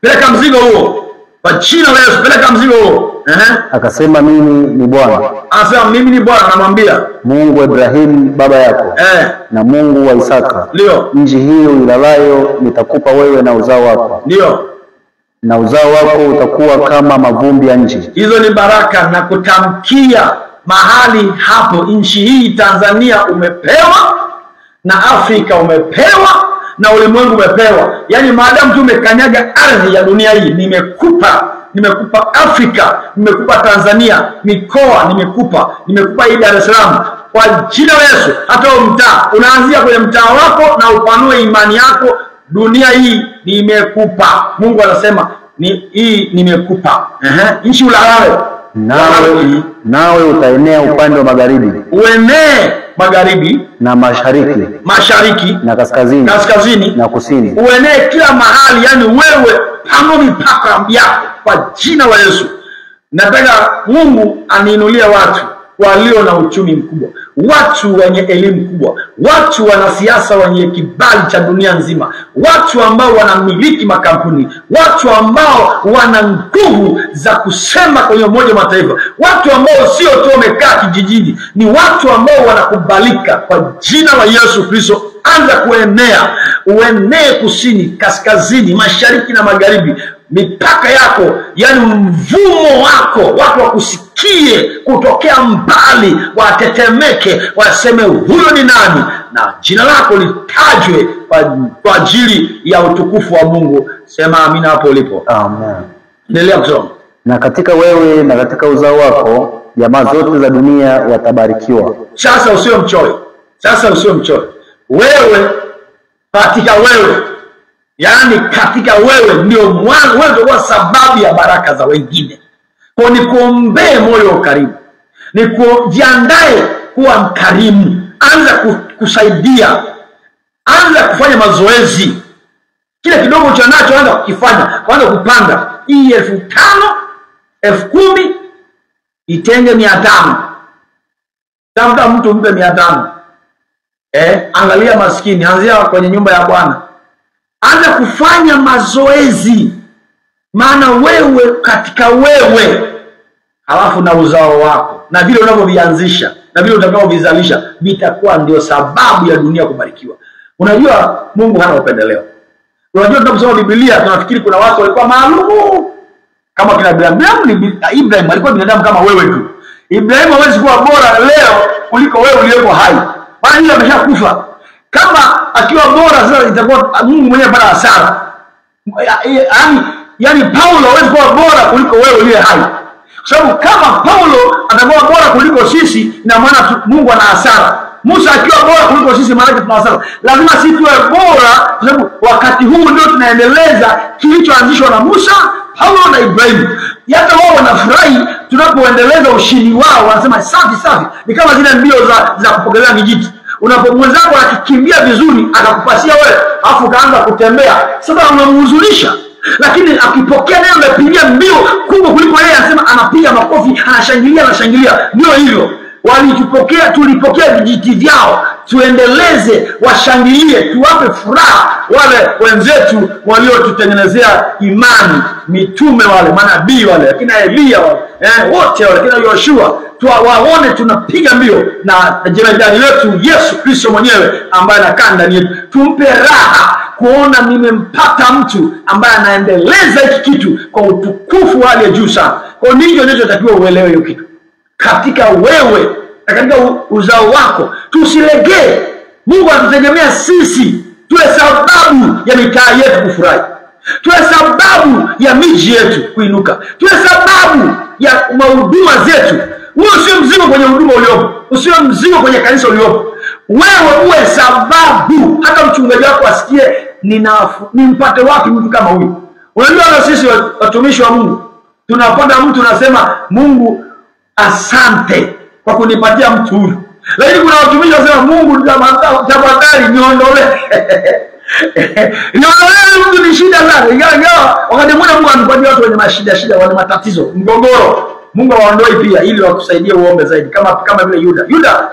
Speaker 1: peleka mzigo huo. Kwa jina la Yesu, peleka mzigo huo.
Speaker 2: Akasema, mimi ni Bwana.
Speaker 1: Anasema mimi ni Bwana, anamwambia
Speaker 2: Mungu wa Ibrahimu baba yako, na Mungu wa Isaka.
Speaker 1: Ndio.
Speaker 2: Nchi hiyo ilalayo nitakupa wewe na uzao wako.
Speaker 1: Ndio.
Speaker 2: Na uzao wako utakuwa kama mavumbi ya nchi.
Speaker 1: Hizo ni baraka na kutamkia mahali hapo. Nchi hii Tanzania umepewa, na Afrika umepewa, na ulimwengu umepewa. Yani maadamu tu umekanyaga ardhi ya dunia hii, nimekupa Afrika, nimekupa Tanzania, mikoa nimekupa hii Dar es Salaam. Kwa jina la Yesu, hata mtaa unaanzia kwenye mtaa wako na upanue imani yako. Dunia hii nimekupa. Mungu anasema hii nimekupa. Nchi ulalayo,
Speaker 2: nawe utaenea upande wa magharibi.
Speaker 1: Uenee magharibi
Speaker 2: na mashariki
Speaker 1: na
Speaker 2: kaskazini na kusini.
Speaker 1: Uenee kila mahali, yani wewe panua mipaka yako kwa jina la Yesu. Nataka Mungu aniinulie watu walio na uchumi mkubwa, watu wenye elimu kubwa, watu wanasiasa wenye kibali cha dunia nzima, watu ambao wanamiliki makampuni, watu ambao wana nguvu za kusema kwenye Umoja wa Mataifa, watu ambao sio tu wamekaa kijijini, ni watu ambao wanakubalika kwa jina la Yesu Kristo. Anza kuenea, uenee kusini, kaskazini, mashariki na magharibi. Mipaka yako, yani mvumo wako, watu wakusikie kutokea mbali, watetemeke, waseme huyo ni nani, na jina lako litajwe kwa ajili ya utukufu wa Mungu. Sema amina hapo ulipo.
Speaker 2: Amen.
Speaker 1: Endelea kusoma.
Speaker 2: Na katika wewe na katika uzao wako jamaa zote za dunia watabarikiwa.
Speaker 1: Sasa usio mchoyo. Wewe, katika wewe, yani katika wewe ndio mwanzo, wewe ndio sababu ya baraka za wengine. Kwa nikuombee moyo wa ukarimu, nikujiandae kuwa mkarimu. Anza kusaidia, anza kufanya mazoezi. Kile kidogo unacho anza kukifanya, anza kupanga. Hii 5,000, 10,000, itenge 500. Tafuta mtu mpe 500. Angalia maskini, anzia kwenye nyumba ya Bwana. Anza kufanya mazoezi, maana wewe, katika wewe, halafu na uzao wako, na vile unavyovianzisha na vile utakavyovizalisha vitakuwa ndio sababu ya dunia kubarikiwa. Unajua Mungu hana upendeleo. Unajua tunaposoma Biblia tunafikiri kuna watu walikuwa maalumu kama kina Ibrahim alikuwa binadamu kama wewe tu. Ibrahim hawezi kuwa bora leo kuliko wewe uliyeko hai. Maana yeye ameshakufa. Kama akiwa bora sasa itakuwa Mungu mwenyewe bado hasara. Yani Paulo hawezi kuwa bora kuliko wewe uliye hai. Kwa sababu kama Paulo atakuwa bora kuliko sisi, ina maana Mungu ana hasara. Musa akiwa bora kuliko sisi, maana tuna hasara. Lazima sisi tuwe bora, kwa sababu wakati huu ndio tunaendeleza kilichoanzishwa na Musa, Paulo na Ibrahimu. Hata wao wanafurahi tunapoendeleza ushindi wao, wanasema safi safi. Ni kama zile mbio za kupokelea vijiti. Unapomwenzako akikimbia vizuri akakupasia wewe, afu kaanza kutembea, sasa unamhuzunisha. Lakini akipokea neno la pigia mbio kubwa kuliko yeye, anasema anapiga makofi, anashangilia. Ndio hivyo. Tulipokea vijiti vyao, tuendeleze, washangilie, tuwape furaha wale wenzetu waliotutengenezea imani, mitume wale, manabii wale, kina Elia wale, wote wale, kina Yoshua, tuwaone tunapiga mbio na jemadari wetu Yesu Kristo mwenyewe ambaye anakaa ndani yetu. Tumpe raha kuona nimempata mtu ambaye anaendeleza hiki kitu kwa utukufu wa hali ya juu sana. Kwa nini ninachotakiwa uelewe hiyo kitu? Katika wewe na katika uzao wako tusilegee. Mungu anatutegemea sisi tuwe sababu ya mitaa yetu kufurahi, tuwe sababu ya miji yetu kuinuka, tuwe sababu ya mahuduma zetu. Wewe sio mzigo kwenye huduma uliopo, usio mzigo kwenye kanisa uliopo. Wewe uwe sababu, hata mchungaji wako asikie nimpate wapi mtu kama huyu. Unajua na sisi watumishi wa Mungu tunapanda mtu nasema Mungu asante kwa kunipatia mtu huyu. Lakini kuna watumishi wanasema Mungu tafadhali niondolee. Niondolee mtu ni shida sana. Ingawa wakati mwingine Mungu anakupatia watu wenye mashida, wana matatizo, mgogoro. Mungu awaondoe pia ili wakusaidie uombe zaidi kama vile Yuda.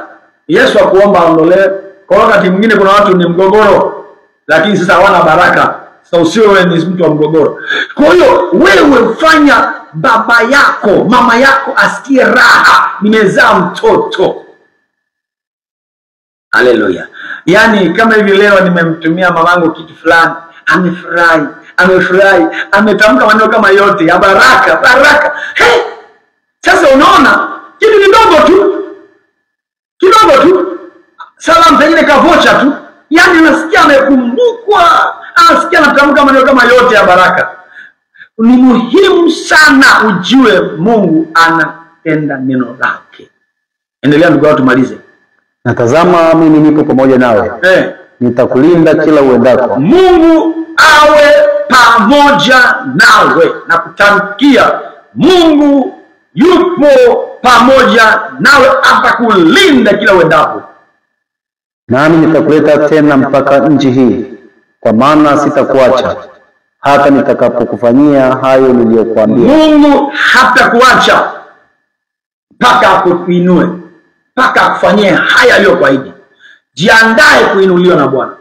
Speaker 1: Yesu akuomba aondolee. Kwa wakati mwingine kuna watu ni mgogoro, lakini sasa hawana baraka. Sasa usiwe ni mtu wa mgogoro. Kwa hiyo wewe fanya baba yako, mama yako asikie raha, nimezaa mtoto. Haleluya. Yaani kama hivi leo nimemtumia mamangu kitu fulani, amefurahi, ametamka maneno kama yote ya baraka. Sasa unaona kitu kidogo tu. Salamu pengine kavocha tu. Yaani unasikia amekumbukwa, anasikia anatamka maneno kama yote ya baraka. Ni muhimu sana ujue Mungu anatenda neno lake. Endelea ndugu wangu tumalize.
Speaker 2: Na tazama mimi nipo pamoja nawe. Nitakulinda kila uendako.
Speaker 1: Mungu awe pamoja nawe. Na kutamkia Mungu yupo pamoja nawe, atakulinda kila uendako.
Speaker 2: Nami nitakuleta tena mpaka nchi hii, kwa maana sitakuacha hata nitakapokufanyia hayo niliyokuambia. Mungu
Speaker 1: hatakuacha mpaka akuinue, mpaka akufanyie haya aliyokuahidi. Jiandae kuinuliwa na Bwana.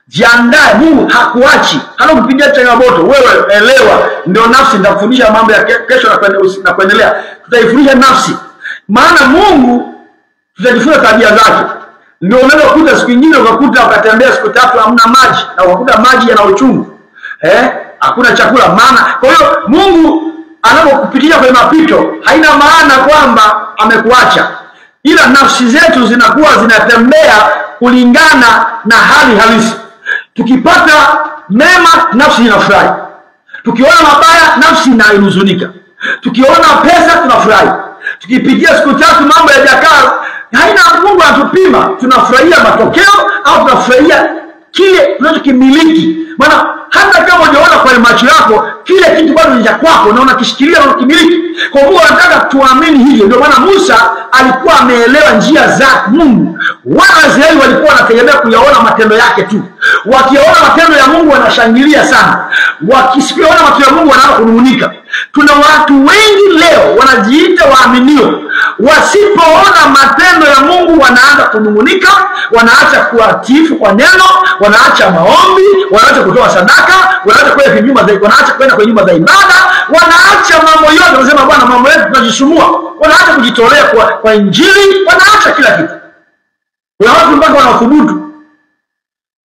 Speaker 1: Jiandae, Mungu hakuachi. Hana kupigia changamoto. Wewe elewa, ndio nafsi nitakufundisha mambo ya kesho na kuendelea. Tutaifundisha nafsi. Maana Mungu tutajifunza tabia zake. Ndio unaweza kukuta siku nyingine ukatembea siku 3 hamna maji, na ukakuta maji yana uchungu. Hakuna chakula. Maana kwa hiyo Mungu anapokupitia kwenye mapito haina maana kwamba amekuacha, ila nafsi zetu zinakuwa zinatembea kulingana na hali halisi. Tukipata mema nafsi inafurahi, tukiona mabaya nafsi inahuzunika. Tukiona pesa tunafurahi, tukipitia siku 3 mambo yajakaa, haina Mungu anatupima tunafurahia matokeo au tunafurahia kile tunachokimiliki. Maana hata kama hujaona kwa macho yako kile kitu bado ni cha kwako na unakishikilia na unakimiliki. Kwa Mungu anataka tuamini hivyo. Ndio maana Musa alikuwa ameelewa njia za Mungu. Wana Israeli walikuwa wanategemea kuyaona matendo yake tu. Wakiona matendo ya Mungu wanashangilia sana. Wakisikiona matendo ya Mungu wanaanza kunung'unika. Tuna watu wengi leo wanajiita waaminio, wasipoona matendo ya Mungu wanaanza kunung'unika, wanaacha kuatifu kwa neno, wanaacha maombi, wanaacha kutoa sadaka, wanaacha kwenda kwenye nyumba za ibada, wanaacha mambo yote. Wanasema Bwana, mambo yetu tunajishumua. Wanaacha kujitolea kwa Injili, wanaacha kila kitu. Kuna watu mpaka wanathubutu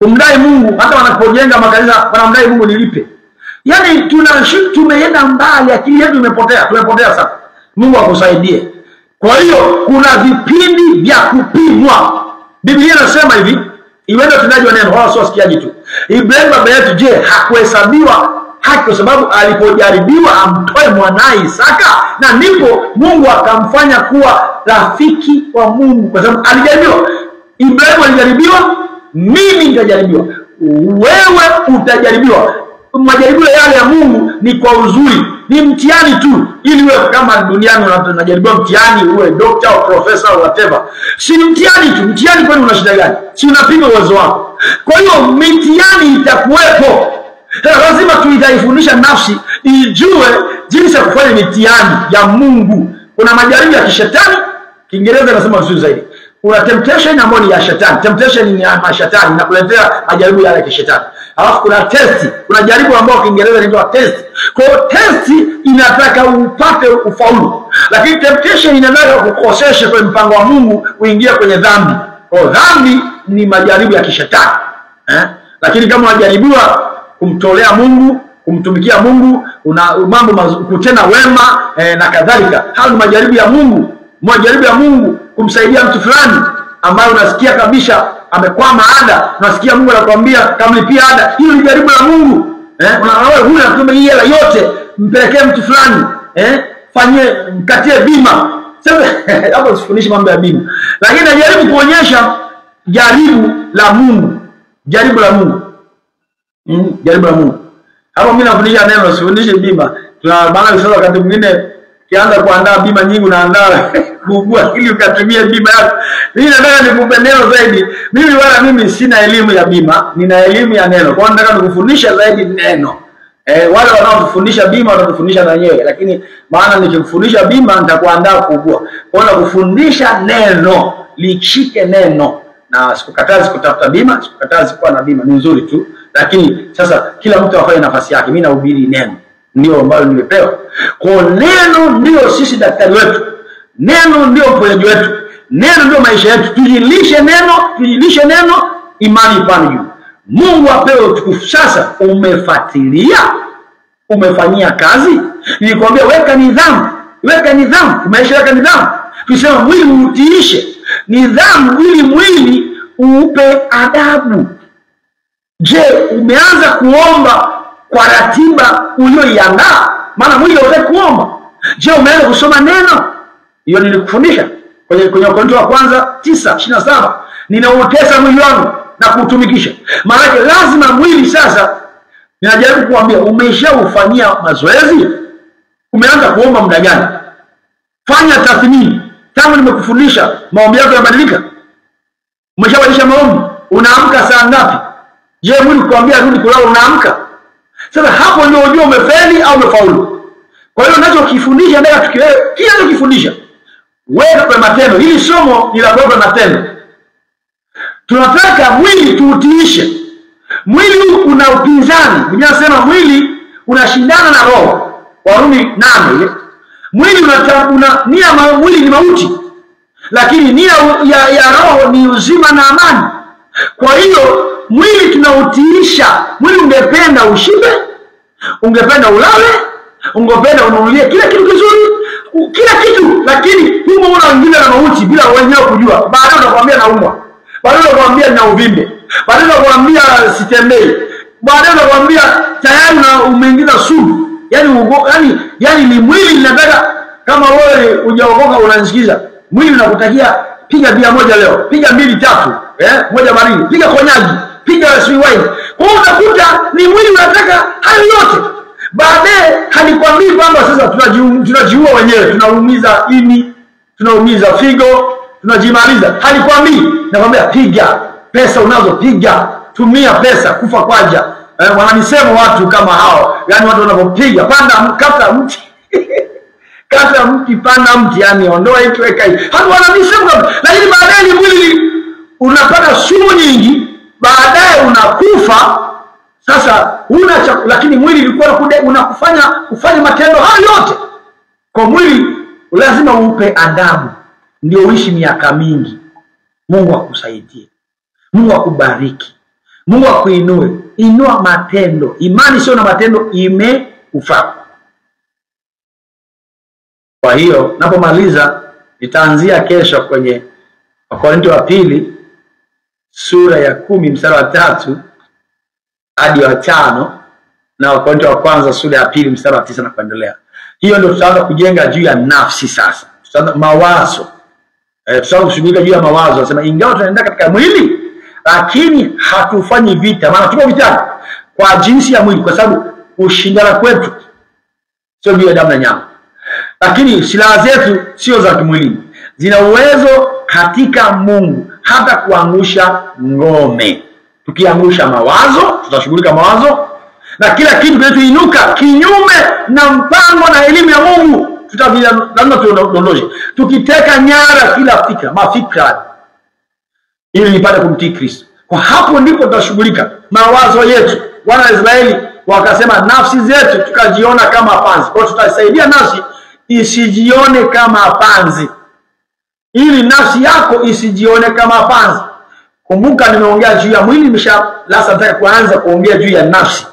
Speaker 1: kumdai Mungu, hata wanapojenga makanisa wanamdai Mungu nilipe. Yaani tumeenda mbali, akili yetu tumepotea sana. Mungu akusaidie. Kwa hiyo kuna vipindi vya kupimwa. Biblia inasema hivi, iwende utendaji wa neno, wala sio sikiaji tu. Ibrahimu baba yetu, je, hakuhesabiwa haki kwa sababu alipojaribiwa amtoe mwanae Isaka? Na ndipo Mungu akamfanya kuwa rafiki wa Mungu kwa sababu alijaribiwa. Ibrahimu alijaribiwa, mimi nitajaribiwa, wewe utajaribiwa. majaribu yale ya Mungu ni kwa uzuri, ni mtihani tu, ili wewe kama duniani unajaribiwa mtihani uwe doctor au professor au whatever. Si mtihani tu, mtihani kwani una shida gani? Si unapima uwezo wako. Kwa hiyo mitihani itakuwepo. Lazima tuitaifundisha nafsi ijue jinsi ya kufanya mitihani ya Mungu. Kuna majaribu ya kishetani, Kiingereza nasema vizuri zaidi. Kuna temptation ambayo ni ya shetani. Temptation ni ya mashetani na kuletea majaribu yale ya kishetani. Alafu kuna test, kuna jaribu ambao Kiingereza inaitwa test. Kwa hiyo test inataka upate ufaulu. Lakini temptation inataka kukosesha kwa mpango wa Mungu uingie kwenye dhambi. Kwa hiyo dhambi ni majaribu ya kishetani. Lakini kama unajaribiwa kumtolea Mungu, kumtumikia Mungu, una mambo kutenda wema na kadhalika, hayo ni majaribu ya Mungu. Majaribu ya Mungu kumsaidia mtu fulani ambaye unasikia kabisa amekwama ada, unasikia Mungu anakuambia kamlipia ada, hiyo ni jaribu la Mungu. Wewe huna kutumia hii hela yote mpelekee mtu fulani, fanyie mkatie bima. Sasa hapo usifundishe mambo ya bima, lakini najaribu kuonyesha jaribu la Mungu, jaribu la Mungu. Jaribu la Mungu. Hapo mimi nafundisha neno, sifundishe bima. Tuna maana sasa wakati mwingine kianza kuandaa bima nyingi unaandaa kubwa ili ukatumie bima yako. Mimi nataka nikupe neno zaidi. Mimi sina elimu ya bima, nina elimu ya neno. Kwa hiyo nataka nikufundisha zaidi neno. Wale wanaofundisha bima watakufundisha na wenyewe, lakini maana nikikufundisha bima nitakuandaa kubwa. Kwa hiyo nakufundisha neno, lishike neno. Na sikukatazi kutafuta bima, sikukatazi kuwa na bima, ni nzuri tu. Lakini sasa kila mtu afanye nafasi yake. Mimi nahubiri neno, ndio ambalo nimepewa. Kwa neno ndio sisi daktari wetu. Neno ndio mponyaji wetu. Neno ndio maisha yetu. Tujilishe neno, imani ipande juu. Mungu apewe utukufu. Sasa umefuatilia, umefanyia kazi. Nilikwambia weka nidhamu, umeshaweka nidhamu. Tuseme mwili utiishe nidhamu ili mwili uupe adabu. Je, umeanza kuomba kwa ratiba ulioiandaa? Maana mwili hauwezi kuomba. Je, umeanza kusoma neno? Hiyo nilikufundisha kwenye Wakorintho wa kwanza 9:27. Ninautesa mwili wangu na kuutumikisha. Maana lazima mwili sasa, ninajaribu kuambia, umeshaufanyia mazoezi? Umeanza kuomba muda gani? Fanya tathmini. Tangu nimekufundisha maombi yako yabadilika? Umeshabadilisha maombi? Unaamka saa ngapi? Je, mwili kuambia rudi kulala unaamka? Sasa hapo ndio unajua umefeli au umefaulu. Kwa hiyo ninachokifundisha ndio kila ninachokifundisha weka kwa matendo. Hili somo ni la kwa matendo. Tunataka mwili tuutiishe. Mwili una upinzani. Biblia inasema mwili unashindana na roho. Warumi 8 ile. Mwili mwili ni mauti. Lakini nia ya roho ni uzima na amani. Kwa hiyo mwili tunautiisha. Mwili ungependa ushibe, ungependa ulale, ungependa ununulie kila kitu kizuri, kila kitu, lakini humo unaingia na mauti bila wenyewe kujua. Baadaye unakwambia naumwa, baadaye unakwambia nina uvimbe, baadaye unakwambia sitembei, baadaye unakwambia tayari na umeingiza sumu. Yani ni mwili linataka, kama wewe hujaokoka unanisikiza, mwili unakutakia piga bia moja leo, piga 2 3, moja baridi, piga konyaji, piga sweet wine. Kwa hiyo unakuta ni mwili unataka hayo yote. Baadaye halikwambii kwamba sasa tunajiua wenyewe, tunaumiza ini, tunaumiza figo, tunajimaliza. Halikwambii. Nakwambia piga pesa unazopiga, tumia pesa kufa kwaja. Wananisema watu kama hao, yani watu wanapopiga kata mti kata mti, panda mti, yani ondoa hiki weka hiki. Hapo wananisema, lakini baadaye mwili unapata sumu nyingi, baadaye unakufa. Sasa lakini mwili ulikuwa unakufanya matendo hayo yote. Kwa mwili lazima upe adabu ndio uishi miaka mingi. Mungu akusaidie. Mungu akubariki. Mungu akuinue. Inua matendo. Imani sio na matendo imekufaa. Kwa hiyo napomaliza nitaanzia kesho kwenye Wakorintho wa pili sura ya 10 mstari wa 3 hadi wa 5 na Wakorintho wa kwanza sura ya 2 mstari wa 9 na kuendelea. Hiyo ndio tutaanza kujenga juu ya nafsi sasa. Tutaanza mawazo. Tutaanza kushughulika juu ya mawazo. Nasema ingawa tunaenda katika mwili lakini hatufanyi vita. Maana tuko vitani. kwa jinsi ya mwili, kwa sababu ushindana kwetu sio juu ya damu na nyama. Lakini silaha zetu sio za kimwili, zina uwezo katika Mungu hata kuangusha ngome. Tukiangusha mawazo, tutashughulika mawazo na kila kitu kinachoinuka kinyume na mpango na elimu ya Mungu, lazima tuondoshe. Tukiteka nyara kila fikra, mafikra, ili nipate kumtii Kristo. Kwa hapo ndipo tutashughulika mawazo yetu. Wana wa Israeli wakasema nafsi zetu tukajiona kama panzi. Kwa tutasaidia nafsi isijione kama panzi, ili nafsi yako isijione kama panzi. Kumbuka nimeongea juu ya mwili, sasa nataka kuanza kuongea juu ya nafsi.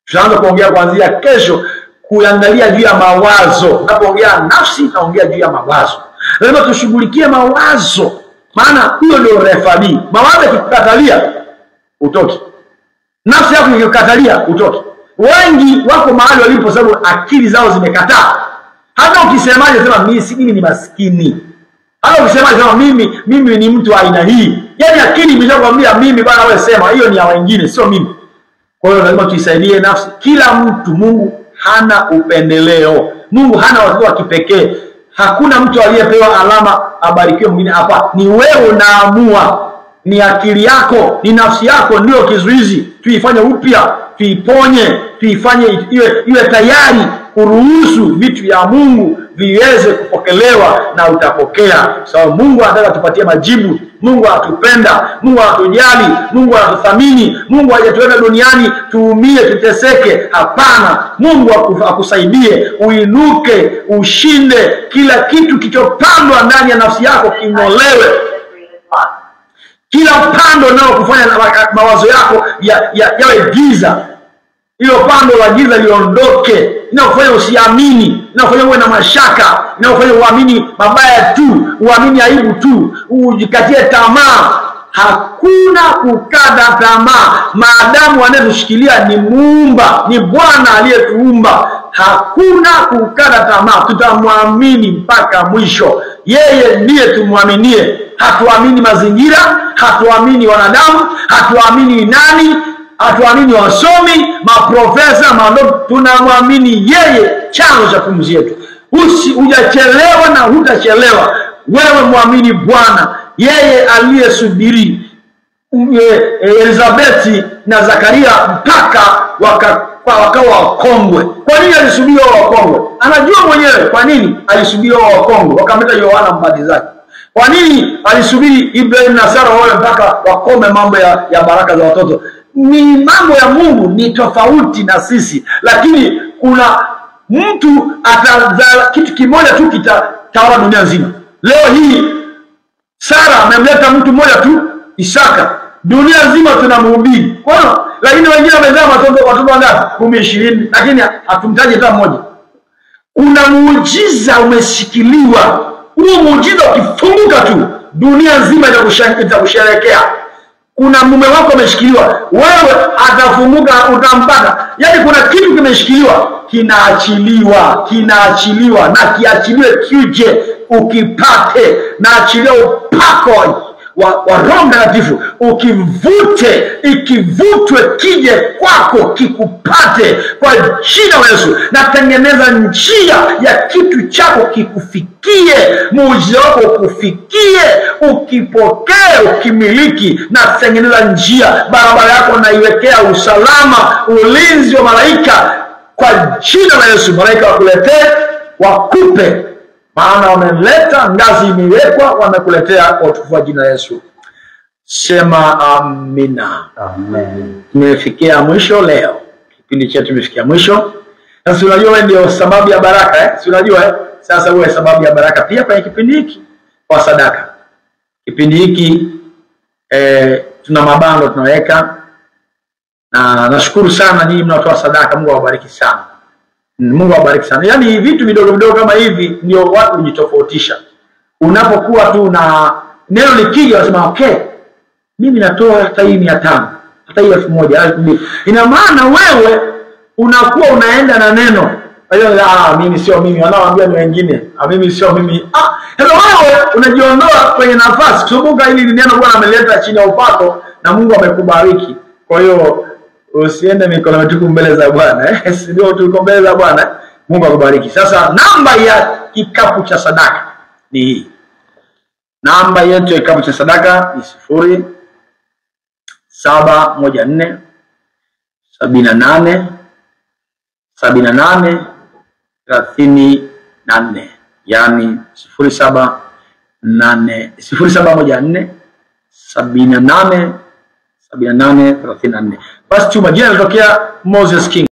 Speaker 1: Tutaanza kuongea kuanzia kesho kuangalia juu ya mawazo. Napoongea nafsi naongea juu ya mawazo. Lazima tushughulikie mawazo, maana hiyo ndio refabi. Mawazo yakikatalia utoki, nafsi yako ikikatalia utoki. Wengi wako mahali walipo sababu akili zao zimekataa. Hata ukisemaje sema mimi ni maskini, hata ukisemaje sema mimi ni mtu aina hii, yani akili imeshakwambia mimi bana, wewe sema hiyo ni ya wengine, sio mimi. Kwa hiyo lazima tuisaidie nafsi. Kila mtu, Mungu hana upendeleo. Mungu hana watu wa kipekee. Hakuna mtu aliyepewa alama abarikiwe mwingine hapa. Ni wewe unaamua. Ni akili yako, ni nafsi yako ndio kizuizi. Tuifanye upya, tuiponye, tuifanye iwe tayari kuruhusu vitu vya Mungu viweze kupokelewa, na utapokea. Sababu Mungu anataka tupatie majibu. Mungu atupenda, Mungu atujali, Mungu atuthamini. Mungu hajatuweka duniani tuumie, tuteseke. Hapana, Mungu akusaidie uinuke, ushinde. Kila kitu kilichopandwa ndani ya nafsi yako king'olewe. Kila pando nao kufanya mawazo yako yawe giza, hilo pando la giza liondoke. Inakufanya usiamini, inakufanya uwe na mashaka, inakufanya uamini mabaya tu, uamini aibu tu, ujikatie tamaa. Hakuna kukata tamaa maadamu anayetushikilia ni Muumba, ni Bwana aliyetuumba. Hakuna kukata tamaa, tutamwamini mpaka mwisho. Yeye ndiye tumwaminie. Hatuamini mazingira, hatuamini wanadamu, hatuamini nani, hatuamini wasomi, maprofesa, tunamwamini yeye, chanzo cha pumzi yetu. Hujachelewa na hutachelewa. Wewe muamini Bwana, yeye aliyesubiri Elizabeti na Zakaria mpaka wakawa wakongwe. Kwa nini alisubiri wakongwe? Anajua mwenyewe kwa nini alisubiri wakongwe. Wakamleta Yohana Mbatizaji. Kwa nini alisubiri Ibrahim na Sara wale mpaka wakome mambo ya baraka za watoto? Ni mambo ya Mungu, ni tofauti na sisi. Lakini kuna mtu atazaa kitu kimoja tu kitatawala dunia nzima. Leo hii Sara amemleta mtu mmoja tu, Isaka. Dunia nzima tunamhubiri. Kwa hiyo lakini wengine wamezaa watoto wangapi? 10, 20, lakini hatumtaji hata mmoja. Kuna muujiza umeshikiliwa. Huo muujiza ukifunguka tu, dunia nzima itakusherehekea. Kuna mume wako ameshikiliwa, wewe atafunguka, utampata. Yaani kuna kitu kimeshikiliwa, kinaachiliwa na kiachiliwe kije ukipate. Na achilia upako wa Roho Mtakatifu, ikivutwe kije kwako, kikupate kwa jina la Yesu. Na tengeneza njia ya kitu chako kikufikie, muujiza wako ukufikie, ukipokee, ukimiliki. Na tengeneza njia, barabara yako na iwekea usalama, ulinzi wa malaika kwa jina la Yesu. Malaika wakuletee, wakupe, maana wameleta, ngazi imewekwa, wamekuletea kwa utukufu wa jina la Yesu. Sema amina.
Speaker 2: Amen.
Speaker 1: Tumefikia mwisho leo. Kipindi chetu tumefikia mwisho. Sasa unajua wewe ndio sababu ya baraka, Si unajua Sasa wewe sababu ya baraka pia kwenye kipindi hiki kwa sadaka. Kipindi hiki tuna mabando tunaweka. Na nashukuru sana nyinyi mnaotoa sadaka. Mungu awabariki sana. Mungu awabariki sana. Yaani vitu vidogo vidogo kama hivi ndio watu hujitofautisha. Unapokuwa tu na neno likija unasema okay, mimi natoa hata hii 500, hata hii 1000. Ina maana wewe unakuwa unaenda na neno. Mimi sio mimi, wanaoambia ni wengine. Mimi sio mimi. Wewe unajiondoa kwenye nafasi. Kumbuka hili neno Bwana ameleta chini ya upako na Mungu amekubariki. Kwa hiyo Usiende mikono mitupu mbele za Bwana. Sio tuko mbele za Bwana. Mungu akubariki. Sasa namba ya kikapu cha sadaka ni hii. Namba yetu ya kikapu cha sadaka ni 0714 78 34, yani 0714 78 34. Basi tuma jina litokea Moses King.